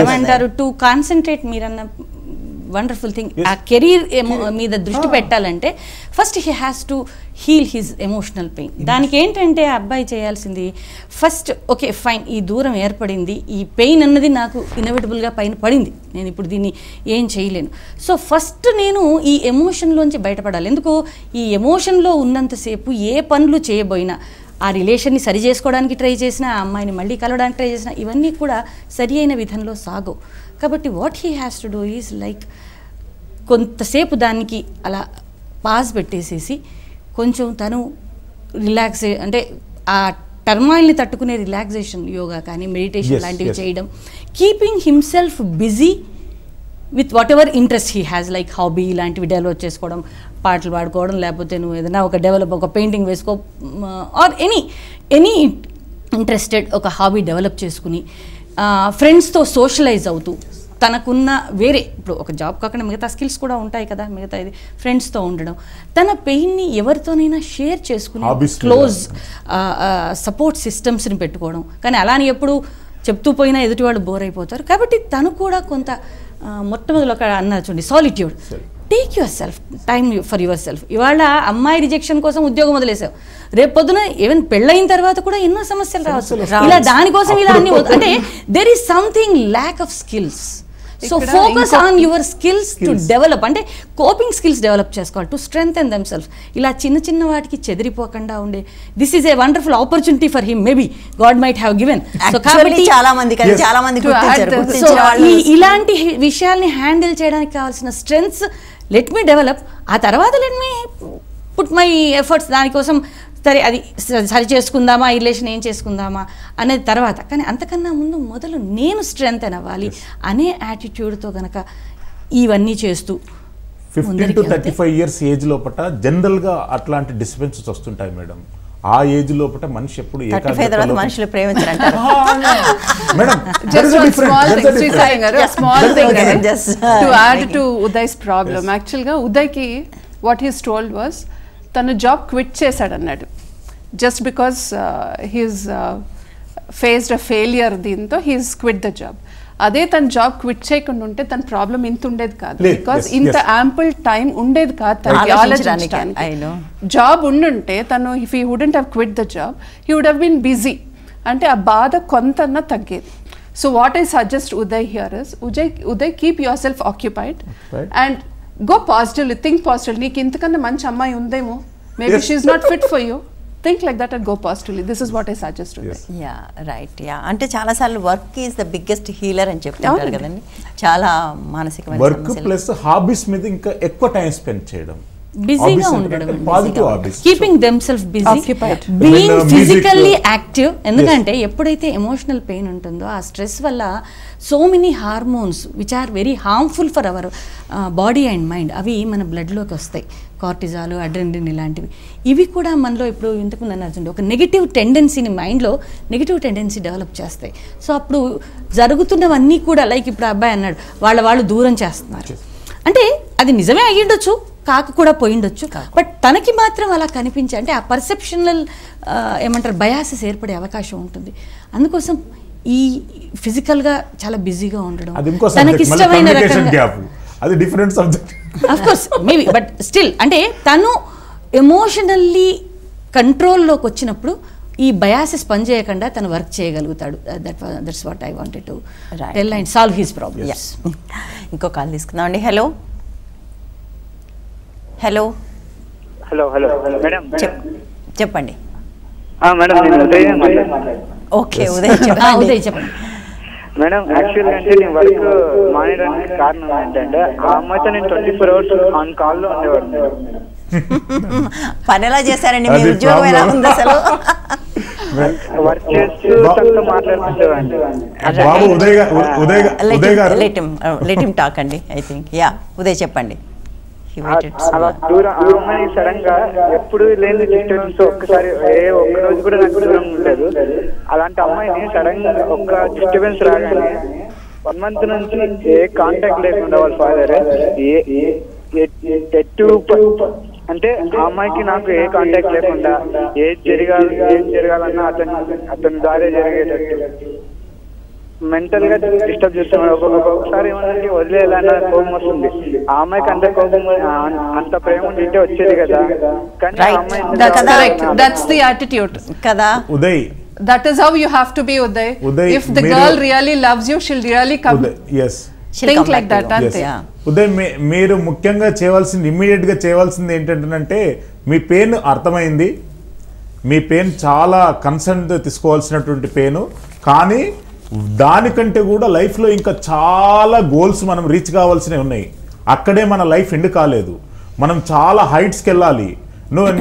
ఏమంటారు, టు కాన్సన్ట్రేట్ మీరన్న వండర్ఫుల్ థింగ్. ఆ కెరీర్ మీద దృష్టి పెట్టాలంటే first he has to heal his emotional pain. దానికి ఏంటంటే ఆ అబ్బాయి చేయాల్సింది ఫస్ట్, ఓకే ఫైన్, ఈ దూరం ఏర్పడింది, ఈ పెయిన్ అన్నది నాకు ఇన్ఎవిటబుల్గా పైన పడింది, నేను ఇప్పుడు దీన్ని ఏం చేయలేను. సో ఫస్ట్ నేను ఈ ఎమోషన్లోంచి బయటపడాలి. ఎందుకు, ఈ ఎమోషన్లో ఉన్నంతసేపు ఏ పనులు చేయబోయినా, ఆ రిలేషన్ని సరి చేసుకోవడానికి ట్రై చేసినా, ఆ అమ్మాయిని మళ్ళీ కలవడానికి ట్రై చేసినా, ఇవన్నీ కూడా సరి అయిన విధంలో సాగవు. కాబట్టి what he has to do is like కొంతసేపు దానికి అలా పాజ్ పెట్టేసేసి కొంచెం తను అంటే ఆ టర్మాయిల్ని తట్టుకునే రిలాక్సేషన్ యోగా కానీ, మెడిటేషన్ లాంటివి చేయడం, keeping himself busy with what ever interest he has, like hobby ఇలాంటివి డెవలప్ చేసుకోవడం, పాటలు పాడుకోవడం, లేకపోతే నువ్వు ఏదైనా ఒక పెయింటింగ్ వేసుకో, ఆర్ ఎనీ ఇంట్రెస్టెడ్ ఒక హాబీ డెవలప్ చేసుకుని ఫ్రెండ్స్తో సోషలైజ్ అవుతూ, తనకున్న వేరే ఇప్పుడు ఒక జాబ్ కాకుండా మిగతా స్కిల్స్ కూడా ఉంటాయి కదా, మిగతా ఇది ఫ్రెండ్స్తో ఉండడం, తన పెయిన్ని ఎవరితోనైనా షేర్ చేసుకుని క్లోజ్ సపోర్ట్ సిస్టమ్స్ని పెట్టుకోవడం. కానీ అలానే ఎప్పుడు చెప్తూ పోయినా ఎదుటి వాళ్ళు బోర్ అయిపోతారు. కాబట్టి తను కూడా కొంత మొట్టమొదటి ఒక అన్నారు చూడండి, solitude, take your self time for your self. ఇవాళ అమ్మాయి రిజెక్షన్ కోసం ఉద్యోగం వదిలేసావు, రేపు పొద్దున ఈవెన్ పెళ్ళైన తర్వాత కూడా ఎన్నో సమస్యలు రావచ్చు. ఇలా దానికోసం ఇలా అన్ని అంటే there is something lack of skills. So focus on your skills to develop, అంటే కోపింగ్ స్కిల్స్ డెవలప్ చేసుకోవాలి, టు స్ట్రెంగ్థెన్ దెమ్సెల్ఫ్. ఇలా చిన్న చిన్న వాటికి చెదిరిపోకుండా ఉండే, this is a wonderful opportunity for him, maybe God might have given. So కాబట్టి ఇలాంటి విషయాల్ని హ్యాండిల్ చేయడానికి కావాల్సిన స్ట్రెంగ్త్స్ లెట్ మీ డెవలప్. ఆ తర్వాత let me put my efforts దానికోసం. సరే అది సరి చేసుకుందామా, ఈ రిలేషన్ ఏం చేసుకుందామా అనేది తర్వాత, కానీ అంతకన్నా ముందు మొదలు నేను స్ట్రెంగ్తెన్ అవ్వాలి అనే యాటిట్యూడ్తో కనుక ఇవన్నీ చేస్తూ 15 to 35 years ఏజ్ లోపల జనరల్గా అట్లాంటి డిస్టర్బెన్సెస్ వస్తుంటాయి మేడం. ఆ ఏజ్ లోపల మనిషి ఎప్పుడు మనుషులు ప్రేమించారంటారు madam. To add to Uday's problem, యాక్చువల్గా ఉదయ్కి వాట్ హీస్ టోల్డ్ వాస్ తను జాబ్ క్విట్ చేశాడు అన్నాడు, just because he's faced a failure, దీంతో హీస్ క్విట్ ద జాబ్. అదే తన జాబ్ క్విట్ చేయకుండా ఉంటే తన ప్రాబ్లం ఇంత ఉండేది కాదు, బికాస్ ఇంత యాంపుల్ టైం ఉండేది కాదు తనకి ఆలోచించడానికి. జాబ్ ఉండుంటే తను if he wouldn't have quit the job he would have been busy, అంటే ఆ బాధ కొంతన్నా తగ్గేది. So what I suggest Uday here is, Uday keep yourself occupied and go positively, think positively. నీకు ఇంతకన్నా మంచి అమ్మాయి ఉందేమో, maybe she is not fit for you, think like that and go positively. This is what I suggest to you. Yeah, right. Yeah, అంటే చాలా సార్లు work is the biggest healer అని చెప్తుంటారు కదండి. చాలా మానసికమైన వర్క్ ప్లస్ హాబీస్ మీద ఇంకా ఎక్కువ టైం స్పెండ్ చేయడం, బిజీగా ఉండడం, positive hobbies, keeping themselves busy, Occupied. Being physically active. ఎందుకంటే ఎప్పుడైతే ఎమోషనల్ పెయిన్ ఉంటుందో ఆ స్ట్రెస్ వల్ల so many hormones which are very harmful for our body and mind అవి మన బ్లడ్లోకి వస్తాయి. కార్టిజాలు, అడ్రెనలిన్ ఇలాంటివి. ఇవి కూడా మనలో ఇప్పుడు ఇంతకుముందు అన్నారు ఒక నెగిటివ్ టెండెన్సీని, మైండ్లో నెగిటివ్ టెండెన్సీ డెవలప్ చేస్తాయి. సో అప్పుడు జరుగుతున్నవన్నీ కూడా లైక్ ఇప్పుడు అబ్బాయి అన్నాడు వాళ్ళు దూరం చేస్తున్నారు అంటే అది నిజమే అయ్యుండొచ్చు, కాక కూడా పోయిండొచ్చు. బట్ తనకి మాత్రం అలా కనిపించే అంటే ఆ పర్సెప్షనల్ ఏమంటారు బయాసెస్ ఏర్పడే అవకాశం ఉంటుంది. అందుకోసం ఈ ఫిజికల్గా చాలా బిజీగా ఉండడం, తనకి ఇష్టమైన రకంగా అది different subject of course maybe, but still అంటే తను ఎమోషనల్లీ కంట్రోల్లోకి వచ్చినప్పుడు ఈ బయాసెస్ పనిచేయకుండా తను వర్క్ చేయగలుగుతాడు. That's what I wanted to tell and solve his problems. ఇంకో కాల్ తీసుకుందాం అండి. Hello hello hello hello madam చెప్పండి. మేడం నేను ఉదయం ఓకే ఉదయ్ చెప్పండి. మేడం యాక్చువల్గా అంటే నేను వర్క్ మానేయడానికి కారణం ఏంటంటే ఆ అమ్మాయితో నేను 24 hours ఆన్ కాల్లో ఉండేవాడు మేడం. పని ఎలా చేశారండి? మీ ఉద్యోగం ఎలా ఉంది అసలు? వర్క్ చేస్తూ తనతో మాట్లాడుతుండేవాడిని. బాబు ఉదయ్ గారు లెట్ హిమ్ టాక్ అండి. ఐ థింక్ యా ఉదయ్ చెప్పండి. అలా దూరం ఆ అమ్మాయి సడన్ గా ఎప్పుడు లేని డిస్టర్బెన్స్ ఒక్కసారి ఒక్క రోజు కూడా నాకు దూరం ఉండలేదు. అలాంటి అమ్మాయిని సడన్ గా ఒక్క డిస్టర్బెన్స్ రాగానే 1 month నుంచి ఏ కాంటాక్ట్ లేకుండా వాళ్ళ ఫాదర్ అంటే ఆ అమ్మాయికి నాకు ఏ కాంటాక్ట్ లేకుండా ఏం జరగాలన్నా అతని ద్వారా జరిగేటట్టు మెంటల్ గా డిస్టర్బ్ చేస్తున్నాడు. ఒక్కొక్కసారి ఏమంటే వదిలేయాలన్న కోపం వస్తుంది. ఆ అమ్మాయికి అంత కోపం అంత ప్రేమ ఉంటే వచ్చేది కదా. కానీ ఆ అమ్మాయి దట్స్ ది యాటిట్యూడ్ కదా Uday. That is how you have to be, Uday. If the girl really loves you, she'll really come. Yes. Think like that, ante. Uday మీరు ముఖ్యంగా చేయవలసింది, ఇమ్మీడియట్ గా చేయవలసింది ఏంటంటే మీ పెయిన్ అర్థమైంది, మీ పెయిన్ చాలా కన్సర్న్ తీసుకోవాల్సినటువంటి పెయిన్, కానీ దానికంటే కూడా లైఫ్లో ఇంకా చాలా గోల్స్ మనం రీచ్ కావాల్సినవి ఉన్నాయి. అక్కడే మన లైఫ్ ఎండ్ కాలేదు, మనం చాలా హైట్స్కి వెళ్ళాలి. నువ్వు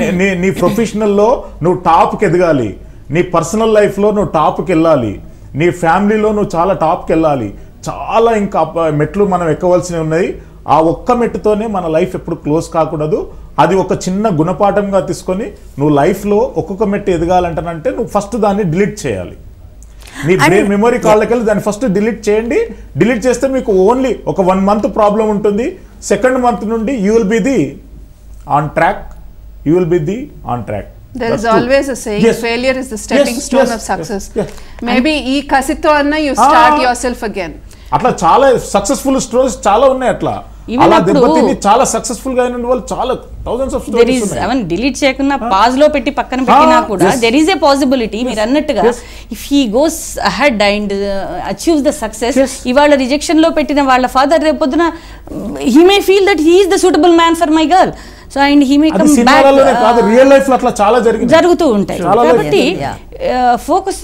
నీ ప్రొఫెషనల్లో నువ్వు టాప్కి ఎదగాలి, నీ పర్సనల్ లైఫ్లో నువ్వు టాప్కి వెళ్ళాలి, నీ ఫ్యామిలీలో నువ్వు చాలా టాప్కి వెళ్ళాలి. చాలా ఇంకా మెట్లు మనం ఎక్కవలసినవి ఉన్నాయి. ఆ ఒక్క మెట్టుతోనే మన లైఫ్ ఎప్పుడు క్లోజ్ కాకూడదు. అది ఒక చిన్న గుణపాఠంగా తీసుకొని నువ్వు లైఫ్లో ఒక్కొక్క మెట్టు ఎదగాలంటానంటే నువ్వు ఫస్ట్ దాన్ని డిలీట్ చేయాలి. నీ బ్రెయిన్ మెమరీ కార్డ్లోకి వెళ్ళి దాన్ని ఫస్ట్ డిలీట్ చేయండి. డిలీట్ చేస్తే మీకు ఓన్లీ ఒక 1 month ప్రాబ్లం ఉంటుంది. 2nd month నుండి you will be the on track. There is always a saying, yes. Failure is the stepping stone of success. Maybe ee kasito anna you start yourself again. అట్లా చాలా successful stories చాలా ఉన్నాయి. అట్లా అలా దెబ్బతిని చాలా successful గా అయిన వాళ్ళు చాలా thousands of stories ఉన్నాయి. అవన్ డిలీట్ చేయకుండా పాజ్ లో పెట్టి పక్కన పెట్టినా కూడా there is a possibility. మీరు అన్నట్టుగా if he goes ahead and achieves the success, ఇవాళ రిజెక్షన్ లో పెట్టిన వాళ్ళ ఫాదర్ రేపొద్దున he may feel that he is the suitable man for my girl. So and he may come back. Real life లో అట్లా చాలా జరుగుతూ ఉంటాయి. కాబట్టి focus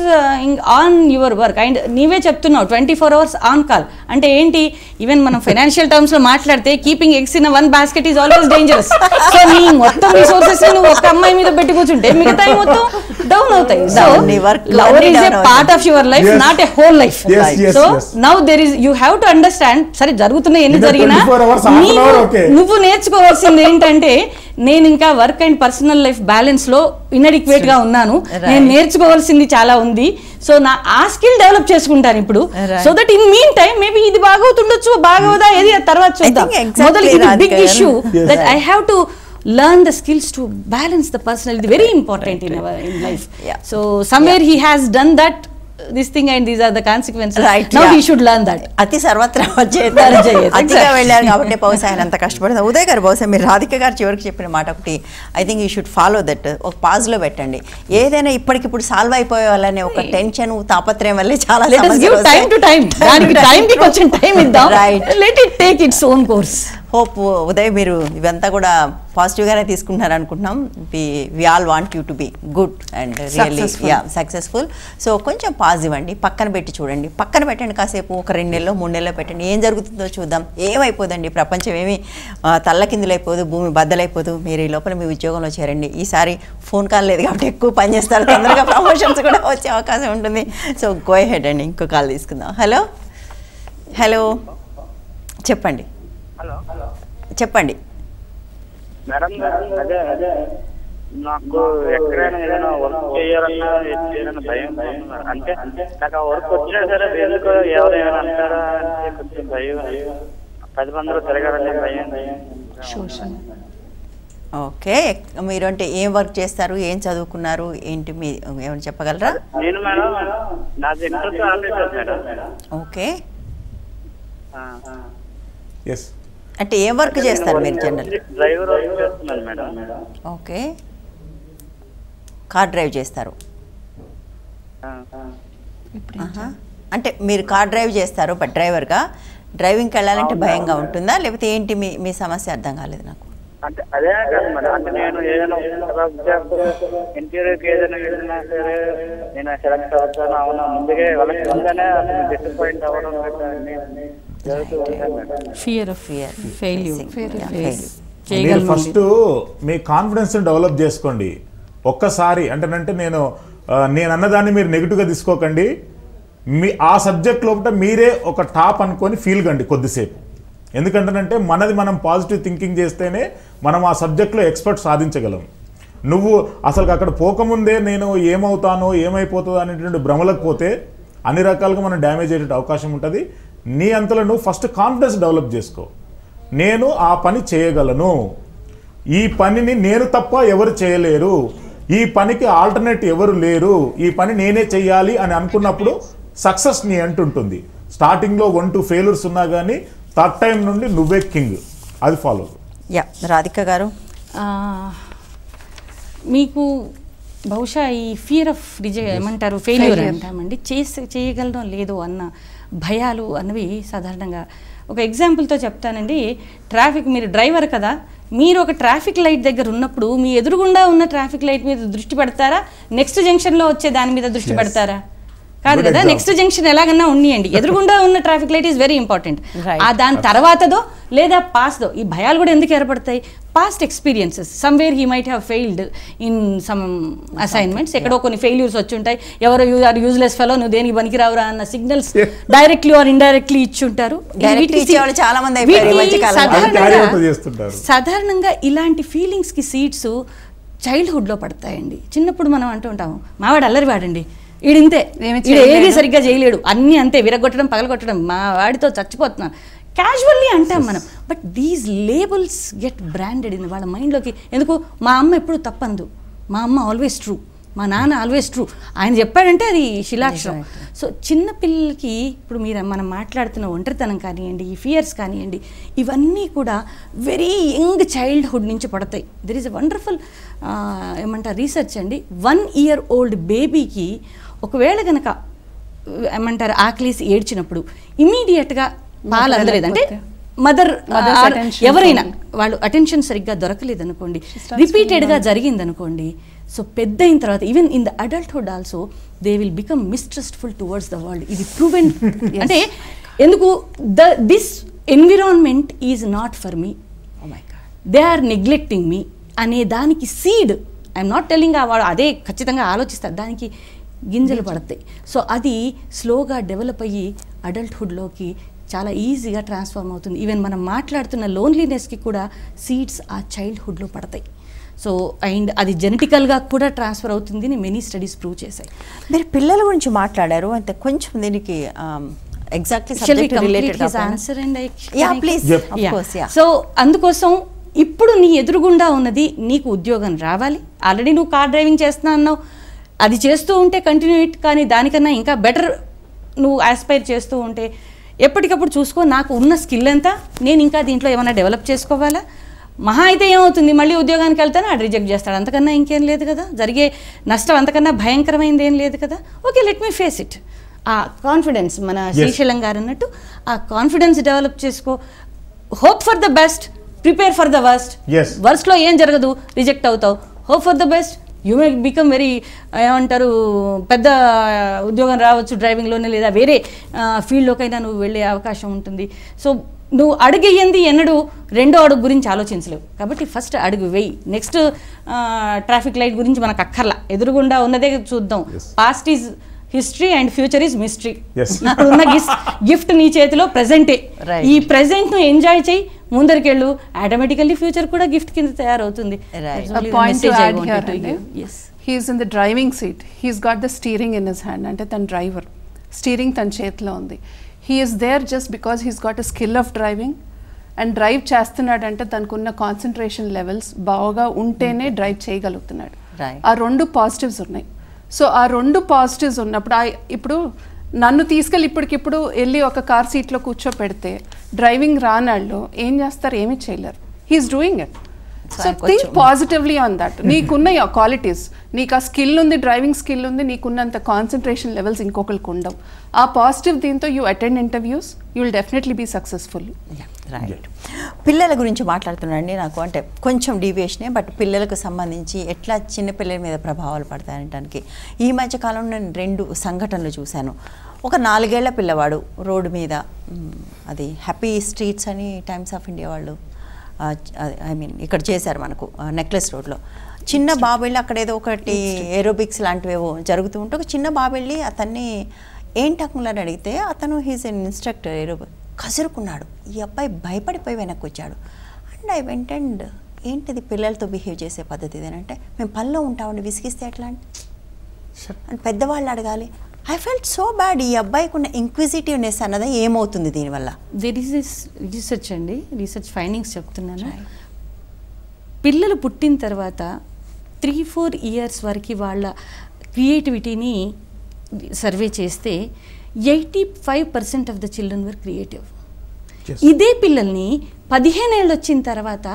on your work. And నీవే చెప్తున్నావు 24 hours ఆన్ కాల్ అంటే ఏంటి? ఈవెన్ మనం ఫైనాన్షియల్ టర్మ్స్ లో మాట్లాడితే keeping eggs in 1 basket is always dangerous. So నీ మొత్తం రిసోర్సెస్ నువ్వు ఒక అమ్మాయి మీద పెట్టి కూర్చుంటే మిగతా మొత్తం డౌన్ అవుతాయి. So love is a part of your life, not a whole life. So now there is you have to understand. సరే జరుగుతున్న ఎన్ని జరిగినా నువ్వు నేర్చుకోవాల్సింది ఏంటంటే నేను ఇంకా work and personal life balance లో ఇన్అడిక్వేట్ గా ఉన్నాను, నేను నేర్చుకోవాల్సింది చాలా ఉంది. సో నా ఆ స్కిల్ డెవలప్ చేసుకుంటాను ఇప్పుడు. So that in meantime maybe ఇది బాగవుతుండొచ్చు, బాగోదా ఏది తర్వాత చూద్దాం. మొదలు ఇది big issue that I have to learn the skills to balance the personal. It's very important in our life. So somewhere he has done that, this thing, and these are the consequences. Now he should learn that. అతి సర్వత్రా అతిగా వెళ్ళారు కాబట్టి బహుశా ఆయన అంత కష్టపడుతుంది. ఉదయ్ గారు బహుశా మీరు రాధిక గారు చివరికి చెప్పిన మాట ఒకటి, I think you should follow that. ఒక పాజ్లో పెట్టండి. ఏదైనా ఇప్పటికిప్పుడు సాల్వ్ అయిపోయే వాళ్ళని ఒక టెన్షన్ తాపత్రయం వల్లే చాలా టైం టు టైం దానికి టైంకి కొంచెం టైం ఇద్దాం. Let it take its own course. Hope Uday మీరు ఇవంతా కూడా పాజిటివ్గానే తీసుకుంటున్నారు అనుకుంటున్నాం. We all want you to be good and really successful. So కొంచెం పాజిటివ్ అండి, పక్కన పెట్టి చూడండి, పక్కన పెట్టండి కాసేపు, ఒక 2 నెలలో 3 నెలలో పెట్టండి, ఏం జరుగుతుందో చూద్దాం. ఏమైపోదండి, ప్రపంచం ఏమి తల్లకిందులైపోదు, భూమి బద్దలైపోదు. మీరు ఈ లోపల మీ ఉద్యోగంలో చేరండి. ఈసారి ఫోన్ కాల్ లేదు కాబట్టి ఎక్కువ పని చేస్తారు, తొందరగా ప్రమోషన్స్ కూడా వచ్చే అవకాశం ఉంటుంది. సో గో హెడ్ అండి, ఇంకో కాల్ తీసుకుందాం. హలో హలో చెప్పండి. చెప్పండి మేడం. అదే నాకు ఎక్కడైనా ఏదైనా వర్క్ చేయాలన్నా ఏదైనా భయం. అంటే నాకు ఆ వర్క్ వచ్చినా సరే ఎందుకు ఎవరైనా అంటారా కొంచెం భయం, 10 మందిలో తిరగాలంటే భయం. ఓకే, మీరు అంటే ఏం వర్క్ చేస్తారు, ఏం చదువుకున్నారు, ఏంటి మీ ఏమైనా చెప్పగలరా? నేను మేడం నాది inter officer madam. Okay, yes. అంటే ఏం వర్క్ చేస్తారు మీరు జనరల్? డ్రైవర్ వర్క్ చేస్తున్నాను మేడం. ఓకే, కార్ డ్రైవ్ చేస్తారు. అంటే మీరు కార్ డ్రైవ్ చేస్తారు, బట్ డ్రైవర్గా డ్రైవింగ్కి వెళ్ళాలంటే భయంగా ఉంటుందా, లేకపోతే ఏంటి మీ సమస్య? అర్థం కాలేదు నాకు. అంటే అదే కాదు మేడం, అంటే నేను ఏదైనా ఇంటర్వ్యూకి ఏదైనా వెళ్ళినా సరే నేను సెలెక్ట్ అవుతాను అవునా ముందుగా వాళ్ళకి ముందనే డిసప్పాయింట్ అవ్వడం మీరు ఫస్ట్ మీ కాన్ఫిడెన్స్ డెవలప్ చేసుకోండి ఒక్కసారి. అంటే నేను అన్నదాన్ని మీరు నెగిటివ్గా తీసుకోకండి. ఆ సబ్జెక్ట్ లోపల మీరే ఒక టాప్ అనుకొని ఫీల్ కండి కొద్దిసేపు. ఎందుకంటే మనం పాజిటివ్ థింకింగ్ చేస్తేనే మనం ఆ సబ్జెక్ట్లో ఎక్స్పర్ట్ సాధించగలం. నువ్వు అసలు అక్కడ పోకముందే నేను ఏమవుతానో ఏమైపోతుందో అనేటువంటి భ్రమలకు పోతే అన్ని రకాలుగా మనం డ్యామేజ్ అయ్యే అవకాశం ఉంటుంది. నీ అంతలో నువ్వు ఫస్ట్ కాన్ఫిడెన్స్ డెవలప్ చేసుకో. నేను ఆ పని చేయగలను, ఈ పనిని నేను తప్ప ఎవరు చేయలేరు, ఈ పనికి ఆల్టర్నేట్ ఎవరు లేరు, ఈ పని నేనే చెయ్యాలి అని అనుకున్నప్పుడు సక్సెస్ నీ అంటుంటుంది. స్టార్టింగ్లో 1-2 ఫెయిల్యూర్స్ ఉన్నా కానీ థర్డ్ టైం నుండి నువ్వే కింగ్. అది ఫాలో. యా, రాధిక గారు, మీకు బహుశా ఈ ఫియర్ ఆఫ్ ఏమంటారు ఫెయిల్యూర్ అంటామండి, చేయగలడం లేదు అన్న భయాలు అన్నవి సాధారణంగా ఒక ఎగ్జాంపుల్తో చెప్తానండి. మీరు డ్రైవర్ కదా, మీరు ఒక ట్రాఫిక్ లైట్ దగ్గర ఉన్నప్పుడు మీ ఎదురుగుండా ఉన్న ట్రాఫిక్ లైట్ మీద దృష్టి పెడతారా, నెక్స్ట్ జంక్షన్లో వచ్చే దాని మీద దృష్టి పెడతారా? కాదు కదా. నెక్స్ట్ జంక్షన్ ఎలాగన్నా ఉన్నియండి, ఎదురుగుండా ఉన్న traffic light is very important. దాని తర్వాతదో లేదా పాస్దో ఈ భయాలు కూడా ఎందుకు ఏర్పడతాయి? Past experiences, somewhere he might have failed in some assignments, ఎక్కడో కొన్ని ఫెయిల్యూర్స్ వచ్చి ఉంటాయి. ఎవరో యూ ఆర్ యూజ్లెస్ ఫెలో, నువ్వు దేనికి పనికిరావురా అన్న సిగ్నల్స్ డైరెక్ట్లీ ఆర్ ఇండైరెక్ట్లీ ఇచ్చి ఉంటారు. సాధారణంగా ఇలాంటి ఫీలింగ్స్కి సీడ్స్ చైల్డ్హుడ్లో పడతాయండి. చిన్నప్పుడు మనం అంటూ ఉంటాము మావాడు అల్లరి వాడండి, ఈడింతే, ఏది సరిగ్గా చేయలేడు, అన్నీ అంతే, విరగొట్టడం పగలగొట్టడం, మా వాడితో చచ్చిపోతున్నాను క్యాజువల్లీ అంటాం మనం. But these labels get branded in వాళ్ళ మైండ్లోకి. ఎందుకు? మా అమ్మ ఎప్పుడు తప్పందు, మా అమ్మ ఆల్వేస్ ట్రూ, మా నాన్న ఆల్వేస్ ట్రూ, ఆయన చెప్పాడంటే అది శిలాక్షరం. సో చిన్నపిల్లలకి ఇప్పుడు మనం మాట్లాడుతున్న ఒంటరితనం కానివ్వండి, ఈ ఫియర్స్ కానివ్వండి, ఇవన్నీ కూడా వెరీ యంగ్ చైల్డ్హుడ్ నుంచి పడతాయి. దెర్ ఈజ్ ఎ వండర్ఫుల్ ఏమంటారు రీసెర్చ్ అండి. 1 year old బేబీకి ఒకవేళ కనుక ఏమంటారు ఆకలేసి ఏడ్చినప్పుడు ఇమీడియట్గా పాలు అందలేదు అంటే మదర్ ఎవరైనా వాళ్ళు అటెన్షన్ సరిగ్గా దొరకలేదు అనుకోండి, రిపీటెడ్గా జరిగిందనుకోండి, సో పెద్ద అయిన తర్వాత even in the adulthood also they will become mistrustful towards the world. ఇది ప్రూవెన్. అంటే ఎందుకు? This environment is not for me, they are neglecting me అనే దానికి సీడ్. ఐఎమ్ నాట్ టెల్లింగ్ వాడు అదే ఖచ్చితంగా ఆలోచిస్తారు, దానికి గింజలు పడతాయి. సో అది స్లోగా డెవలప్ అయ్యి అడల్ట్హుడ్లోకి చాలా ఈజీగా ట్రాన్స్ఫార్మ్ అవుతుంది. ఈవెన్ మనం మాట్లాడుతున్న లోన్లీనెస్కి కూడా సీడ్స్ ఆ చైల్డ్హుడ్లో పడతాయి. సో అండ్ అది జెనెటికల్గా కూడా ట్రాన్స్ఫర్ అవుతుంది అని మెనీ స్టడీస్ ప్రూవ్ చేశాయి. మీరు పిల్లల గురించి మాట్లాడారు అంటే కొంచెం దీనికి సో అందుకోసం ఇప్పుడు నీ ఎదురుగుండా ఉన్నది నీకు ఉద్యోగం రావాలి. ఆల్రెడీ నువ్వు కార్ డ్రైవింగ్ చేస్తున్నా అన్నావు, అది చేస్తూ ఉంటే కంటిన్యూ ఇట్, కానీ దానికన్నా ఇంకా బెటర్ నువ్వు ఆస్పైర్ చేస్తూ ఉంటే ఎప్పటికప్పుడు చూసుకో నాకు ఉన్న స్కిల్ ఎంత, నేను ఇంకా దీంట్లో ఏమైనా డెవలప్ చేసుకోవాలా. మహా అయితే ఏమవుతుంది, మళ్ళీ ఉద్యోగానికి వెళ్తాను అది రిజెక్ట్ చేస్తాడు, అంతకన్నా ఇంకేం లేదు కదా, జరిగే నష్టం అంతకన్నా భయంకరమైనది ఏం లేదు కదా. Okay, let me face it. ఆ కాన్ఫిడెన్స్ మన శ్రీశైలం గారు అన్నట్టు ఆ కాన్ఫిడెన్స్ డెవలప్ చేసుకో. Hope for the best, prepare for the worst. Yes. వర్స్ట్లో ఏం జరగదు, రిజెక్ట్ అవుతావు. Hope for the best, you may become very ఏమంటారు పెద్ద ఉద్యోగం రావచ్చు డ్రైవింగ్లోనే, లేదా వేరే ఫీల్డ్లోకైనా నువ్వు వెళ్ళే అవకాశం ఉంటుంది. సో నువ్వు అడుగేయంది ఎన్నడూ రెండో అడుగు గురించి ఆలోచించలేవు. కాబట్టి ఫస్ట్ అడుగు వెయ్యి. నెక్స్ట్ ట్రాఫిక్ లైట్ గురించి మనకు అక్కర్లా, ఎదురుగుండా ఉన్నదే చూద్దాం. Past is history and future is mystery. ఇప్పుడున్న గిఫ్ట్ నీ చేతిలో ప్రెజెంటే. ఈ ప్రెజెంట్ ను ఎంజాయ్ చేయి, ముందరికెళ్ళు, ఆటోమేటికల్లీ ఫ్యూచర్ కూడా గిఫ్ట్ కింద తయారవుతుంది. He is in the driving seat, he's got the steering in his hand. అంటే తన డ్రైవర్, స్టీరింగ్ తన చేతిలో ఉంది. He is there just because he's got a skill of driving. And drive చేస్తున్నాడంటే తనకున్న కాన్సన్ట్రేషన్ లెవెల్స్ బాగా ఉంటేనే డ్రైవ్ చేయగలుగుతున్నాడు. ఆ రెండు పాజిటివ్స్ ఉన్నాయి. సో ఆ రెండు పాజిటివ్స్ ఉన్నప్పుడు ఇప్పుడు నన్ను తీసుకెళ్ళి ఇప్పటికిప్పుడు వెళ్ళి ఒక కార్ సీట్లో కూర్చోపెడితే డ్రైవింగ్ రానాళ్ళు ఏం చేస్తారు, ఏమీ చేయలేరు. He is doing it. So think positively on that. నీకున్న క్వాలిటీస్, నీకు ఆ స్కిల్ ఉంది, డ్రైవింగ్ స్కిల్ ఉంది, నీకున్నంత కాన్సన్ట్రేషన్ లెవెల్స్ ఇంకొకరికి ఉండవు. ఆ పాజిటివ్ దీంతో you attend interviews, you will definitely be successful. Right. పిల్లల గురించి మాట్లాడుతున్నాండి. నాకు అంటే కొంచెం డీవియేషనే, బట్ పిల్లలకు సంబంధించి ఎట్లా చిన్నపిల్లల మీద ప్రభావాలు పడతాయనడానికి ఈ మధ్యకాలంలో నేను 2 సంఘటనలు చూశాను. ఒక 4 ఏళ్ల పిల్లవాడు రోడ్డు మీద, అది హ్యాపీ స్ట్రీట్స్ అని టైమ్స్ ఆఫ్ ఇండియా వాళ్ళు ఐ మీన్ ఇక్కడ చేశారు మనకు నెక్లెస్ రోడ్లో. చిన్న బాబెళ్ళి అక్కడ ఏదో ఒకటి ఏరోబిక్స్ లాంటివేవో జరుగుతూ ఉంటే ఒక చిన్న బాబెళ్ళి అతన్ని ఏంటి అక్కులని అడిగితే అతను హీజ్ ఎన్ ఇన్స్ట్రక్టర్ ఏరోబిక్. కసురుకున్నాడు. ఈ అబ్బాయి భయపడిపోయి వెనక్కి వచ్చాడు. అండ్ ఐ వెంట్ అండ్ ఏంటిది పిల్లలతో బిహేవ్ చేసే పద్ధతి ఇదేనంటే, మేము పనిలో ఉంటామండి, విసిగిస్తే ఎట్లా అంటే పెద్దవాళ్ళు అడగాలి. I felt so bad. ఈ అబ్బాయికి ఉన్న ఇంక్విజిటివ్నెస్ అన్నది ఏమవుతుంది దీనివల్ల? దేర్ ఈస్ దిస్ రీసెర్చ్ అండి, రీసెర్చ్ ఫైండింగ్స్ చెప్తున్నాను. పిల్లలు పుట్టిన తర్వాత 3-4 ఇయర్స్ వరకు వాళ్ళ క్రియేటివిటీని సర్వే చేస్తే 85% of the children were creative. ఇదే పిల్లల్ని 15 ఏళ్ళు వచ్చిన తర్వాత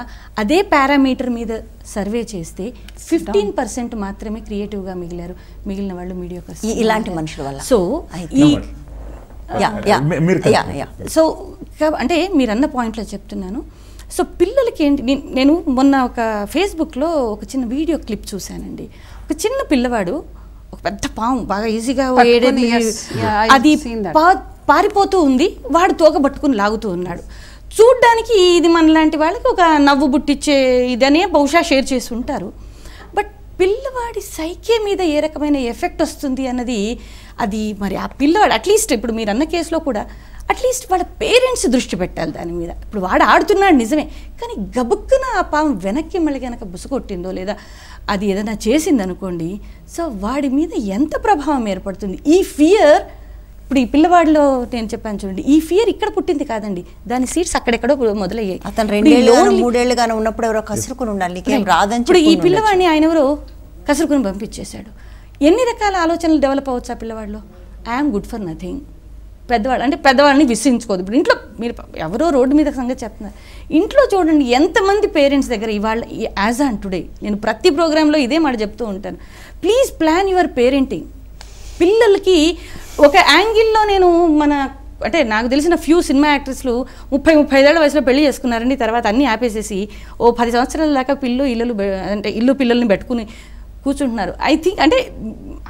అదే పారామీటర్ మీద సర్వే చేస్తే 15% మాత్రమే క్రియేటివ్గా మిగిలారు. మిగిలిన వాళ్ళు మీడియోకర్స్, ఇలాంటి మనుషుల వల్ల. సో సో అంటే మీరు అన్న పాయింట్లో చెప్తున్నాను. సో పిల్లలకి ఏంటి, నేను మొన్న ఒక ఫేస్బుక్లో ఒక చిన్న వీడియో క్లిప్ చూశానండి. ఒక చిన్న పిల్లవాడు ఒక పెద్ద పాము బాగా ఈజీగా అది పారిపోతూ ఉంది, వాడు తోక పట్టుకుని లాగుతూ ఉన్నాడు. చూడ్డానికి ఇది మనలాంటి వాళ్ళకి ఒక నవ్వు బుట్టిచ్చే ఇదనే బహుశా షేర్ చేసి ఉంటారు. బట్ పిల్లవాడి సైకే మీద ఏ రకమైన ఎఫెక్ట్ వస్తుంది అన్నది, అది మరి ఆ పిల్లవాడు అట్లీస్ట్ ఇప్పుడు మీరు అన్న కేసులో కూడా అట్లీస్ట్ వాళ్ళ పేరెంట్స్ దృష్టి పెట్టాలి దాని మీద. ఇప్పుడు వాడు ఆడుతున్నాడు నిజమే, కానీ గబుక్కున ఆ పాము వెనక్కి మళ్ళీ కనుక బుసకొట్టిందో లేదా అది ఏదైనా చేసిందనుకోండి, సో వాడి మీద ఎంత ప్రభావం ఏర్పడుతుంది. ఈ ఫియర్ ఇప్పుడు ఈ పిల్లవాడిలో నేను చెప్పాను చూడండి, ఈ ఫియర్ ఇక్కడ పుట్టింది కాదండి, దాని సీట్స్ అక్కడెక్కడో మొదలయ్యాయి. అతను 2 ఏళ్ళుగానే ఉన్నప్పుడు ఎవరో కసురుకుని ఉండాలి, రాదని. ఇప్పుడు ఈ పిల్లవాడిని ఆయన ఎవరో కసురుకుని పంపించేశాడు. ఎన్ని రకాల ఆలోచనలు డెవలప్ అవ్వచ్చు ఆ పిల్లవాడిలో. I'm good for nothing. పెద్దవాడు అంటే పెద్దవాళ్ళని విసిగించుకోదు. ఇప్పుడు ఇంట్లో మీరు ఎవరో రోడ్డు మీద సంగతి చెప్తున్నారు, ఇంట్లో చూడండి ఎంతమంది పేరెంట్స్ దగ్గర ఇవాళ యాజ్ ఆన్ టుడే నేను ప్రతి ప్రోగ్రాంలో ఇదే మాట చెప్తూ ఉంటాను, ప్లీజ్ ప్లాన్ యువర్ పేరెంటింగ్. పిల్లలకి ఒక యాంగిల్లో నేను అంటే నాకు తెలిసిన ఫ్యూ సినిమా యాక్టర్స్లు 30-35 ఏళ్ల వయసులో పెళ్లి చేసుకున్నారండి. తర్వాత అన్నీ ఆపేసేసి 10 సంవత్సరాల దాకా ఇల్లు పిల్లల్ని పెట్టుకుని కూర్చుంటున్నారు. ఐ థింక్ అంటే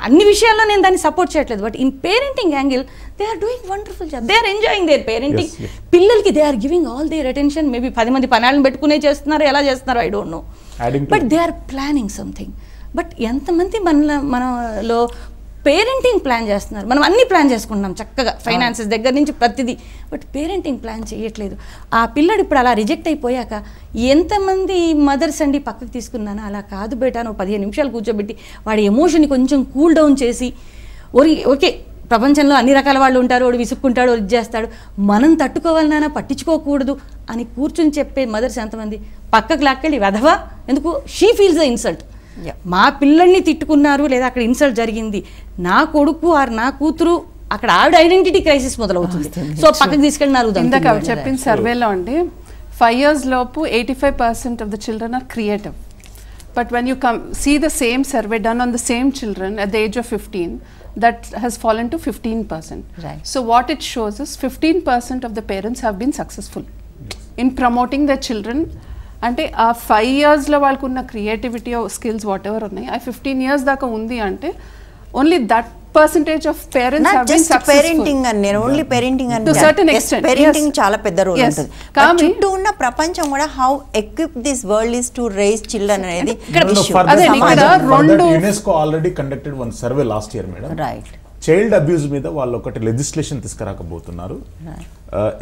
అన్ని విషయాల్లో నేను దాన్ని సపోర్ట్ చేయట్లేదు, but in parenting angle they are doing wonderful job. They are enjoying their parenting. పిల్లలకి they are giving all their attention. Maybe 10 మంది పనాళ్ళని పెట్టుకునే చేస్తున్నారు, ఎలా చేస్తున్నారు I don't know, but they are planning something. But ఎంతమంది మనలో పేరెంటింగ్ ప్లాన్ చేస్తున్నారు? మనం అన్ని ప్లాన్ చేసుకుంటున్నాం చక్కగా, ఫైనాన్సెస్ దగ్గర నుంచి ప్రతిదీ, బట్ పేరెంటింగ్ ప్లాన్ చేయట్లేదు. ఆ పిల్లడు ఇప్పుడు అలా రిజెక్ట్ అయిపోయాక ఎంతమంది మదర్స్ అండి పక్కకు తీసుకున్నాను, అలా కాదు బేటా, నువ్వు 15 నిమిషాలు కూర్చోబెట్టి వాడి ఎమోషన్ని కొంచెం కూల్ డౌన్ చేసి, ఓకే ప్రపంచంలో అన్ని రకాల వాళ్ళు ఉంటారు, వాడు విసుక్కుంటాడు, ఇది చేస్తాడు, మనం తట్టుకోవాలి నాన్న, పట్టించుకోకూడదు అని కూర్చుని చెప్పే మదర్స్ ఎంతమంది? పక్కకు లాక్కెళ్ళి వెధవా ఎందుకు, షీ ఫీల్స్ ద ఇన్సల్ట్. మా పిల్లల్ని తిట్టుకున్నారు లేదా అక్కడ ఇన్సల్ట్ జరిగింది, నా కొడుకు ఆర్ నా కూతురు, అక్కడ ఆవిడ ఐడెంటిటీ క్రైసిస్ మొదలవుతుంది. సో పక్కకు తీసుకెళ్ళినారు. ఇందాక చెప్పిన సర్వేలో అండి 5 years లోపు 85% of the children are creative. But when you see the same survey done on the same children at the age of 15, that has fallen to 15%. Right. So what it shows is 15% of the parents have been successful. In promoting the children. అంటే ఆ 5 yearsలో వాళ్ళకున్న creativity skills what ever ఉన్నాయి, ఆ 15 years దాకా ఉంది అంటే only that percentage of parents have been successful. parenting and నేను only parenting and to certain extent parenting చాలా పెద్ద రోల్ Yes. ఉంటుంది. చుట్టూ ఉన్న ప్రపంచం కూడా how equipped this world is to raise children అనేది అదే ఇక్కడ రెండు UNESCO already conducted one survey last year madam. Right. Child abuse మీద వాళ్ళు ఒకటి లెజిస్లేషన్ తీసుకురాకపోతున్నారు.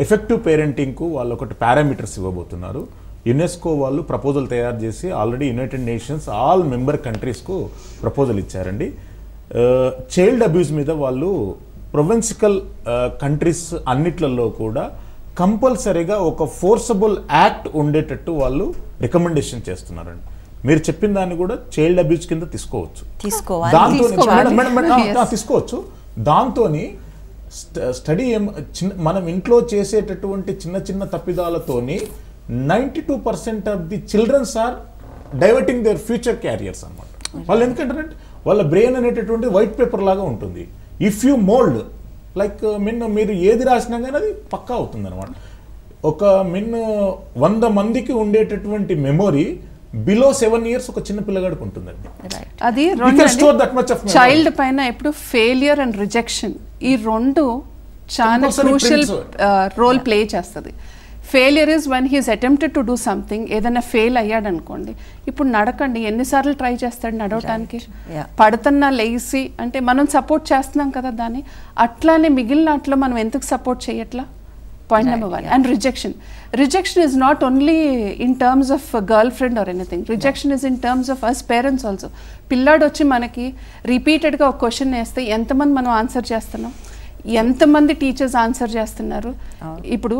ఎఫెక్టివ్ పేరెంటింగ్కు వాళ్ళు ఒకటి పారామీటర్స్ ఇవ్వబోతున్నారు. యునెస్కో వాళ్ళు ప్రపోజల్ తయారు చేసి already United Nations all member కంట్రీస్కు ప్రపోజల్ ఇచ్చారండి. చైల్డ్ అబ్యూస్ మీద వాళ్ళు ప్రొవిన్సికల్ కంట్రీస్ అన్నిట్లలో కూడా కంపల్సరీగా ఒక ఫోర్సబుల్ యాక్ట్ ఉండేటట్టు వాళ్ళు రికమెండేషన్ చేస్తున్నారండి. మీరు చెప్పిన దాన్ని కూడా చైల్డ్ అబ్యూస్ కింద తీసుకోవచ్చు. తీసుకోవచ్చు. దాంతో స్టడీ మనం ఇంట్లో చేసేటటువంటి చిన్న చిన్న తప్పిదాలతోని 92% of the childrens are diverting their future careers అన్నమాట. వాళ్ళు ఎందుకంటే వాళ్ళ బ్రెయిన్ అనేటటువంటి వైట్ పేపర్ లాగా ఉంటుంది. ఇఫ్ యూ మోల్డ్ లైక్ మీరు ఏది రాసినా కానీ అది పక్కా అవుతుంది అనమాట. ఒక 100 మందికి ఉండేటటువంటి మెమొరీ బిలో 7 years ఒక చిన్న పిల్లగాడికి ఉంటుందండి. అది చైల్డ్ పైన ఎప్పుడు ఫెయిలియర్ అండ్ రిజెక్షన్ ఈ రెండు చాలా క్రూషియల్ రోల్ ప్లే చేస్తుంది. Failure is when he's attempted to do something, ఏదైనా ఫెయిల్ అయ్యాడు అనుకోండి, ఇప్పుడు నడకండి ఎన్నిసార్లు ట్రై చేస్తాడు నడవటానికి, పడుతున్నా లేసి అంటే మనం సపోర్ట్ చేస్తున్నాం కదా దాన్ని, అట్లానే మిగిలినట్లో మనం ఎందుకు సపోర్ట్ చేయట్లా? Point number 1. And rejection is not only in terms of a girlfriend or anything. Rejection is in terms of us parents also. పిల్లాడు వచ్చి మనకి రిపీటెడ్గా ఒక క్వశ్చన్ వేస్తే ఎంతమంది మనం ఆన్సర్ చేస్తున్నాం, ఎంతమంది టీచర్స్ ఆన్సర్ చేస్తున్నారు? ఇప్పుడు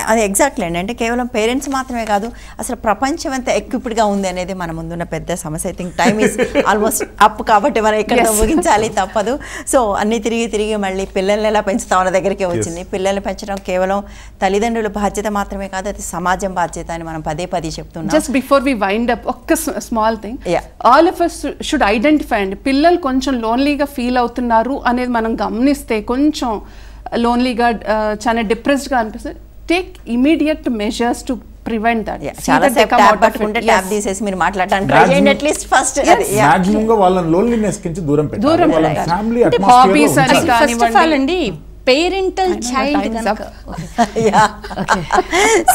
అది ఎగ్జాక్ట్లీ అండి. అంటే కేవలం పేరెంట్స్ మాత్రమే కాదు, అసలు ప్రపంచం ఎంత ఎక్విప్డ్గా ఉంది అనేది మన ముందున్న పెద్ద సమస్య. I think time is almost up కాబట్టి మనం ఇక్కడ ముగించాలి, తప్పదు. సో అన్ని తిరిగి మళ్ళీ పిల్లల్ని ఎలా పెంచుతాం అన్న దగ్గరికి వచ్చింది. పిల్లల్ని పెంచడం కేవలం తల్లిదండ్రుల బాధ్యత మాత్రమే కాదు, అది సమాజం బాధ్యత అని మనం పదే చెప్తున్నాం. Just before we wind up ఒక్క small thing, all of us should identify అండి. పిల్లలు కొంచెం లోన్లీగా ఫీల్ అవుతున్నారు అనేది మనం గమనిస్తే, కొంచెం లోన్లీగా చాలా డిప్రెస్డ్గా అనిపిస్తుంది, take immediate measures to prevent that. మీరు మాట్లాడడానికి అట్లీస్ట్ ఫస్ట్ వాళ్ళని లోన్లీనెస్ కించి దూరం హాబీస్ అని కానివ్వండి, పేరెంటల్ చైల్డ్.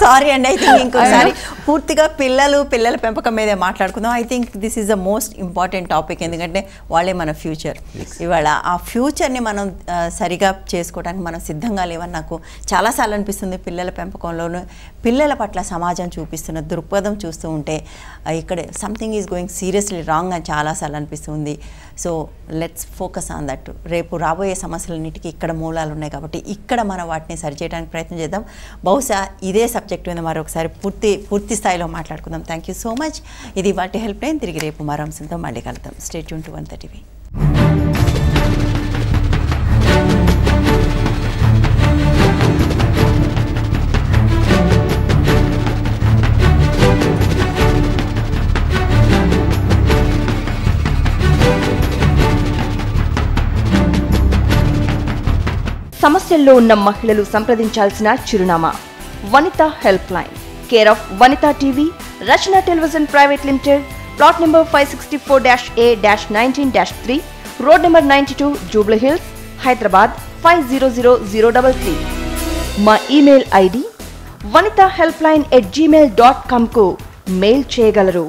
సారీ అండి, ఐ థింక్ ఇంకోసారి పూర్తిగా పిల్లల పెంపకం మీదే మాట్లాడుకుందాం. I think this is the most important topic, ఎందుకంటే వాళ్ళే మన ఫ్యూచర్. ఇవాళ ఆ ఫ్యూచర్ని మనం సరిగా చేసుకోవడానికి మనం సిద్ధంగా లేవని నాకు చాలాసార్లు అనిపిస్తుంది. పిల్లల పెంపకంలోనూ పిల్లల పట్ల సమాజం చూపిస్తున్న దృక్పథం చూస్తూ ఉంటే ఇక్కడ something is going seriously wrong అని చాలాసార్లు అనిపిస్తుంది. So let's focus on that. రేపు రాబోయే సమస్యలన్నిటికీ ఇక్కడ మూలాలు ఉన్నాయి కాబట్టి ఇక్కడ మనం వాటిని సరిచేయడానికి ప్రయత్నం చేద్దాం. బహుశా ఇదే సబ్జెక్ట్ మీద మరొకసారి పూర్తి స్థాయిలో మాట్లాడుకుందాం. Thank you so much. ఇది వాటి హెల్ప్ లైన్. తిరిగి రేపు మరో అంశంతో మళ్ళీ కలుద్దాం. Stay tune to 130. సమస్యల్లో ఉన్న మహిళలు సంప్రదించాల్సిన చిరునామా Vanitha help line, care of Vanitha TV, Rachana television private limited, plot number 564-A-19-3, road number 92, Jubilee Hills, Hyderabad 500033. మా ఈమెయిల్ ఐడి vanitahelpline@gmail.com కు మెయిల్ చేయగలరు.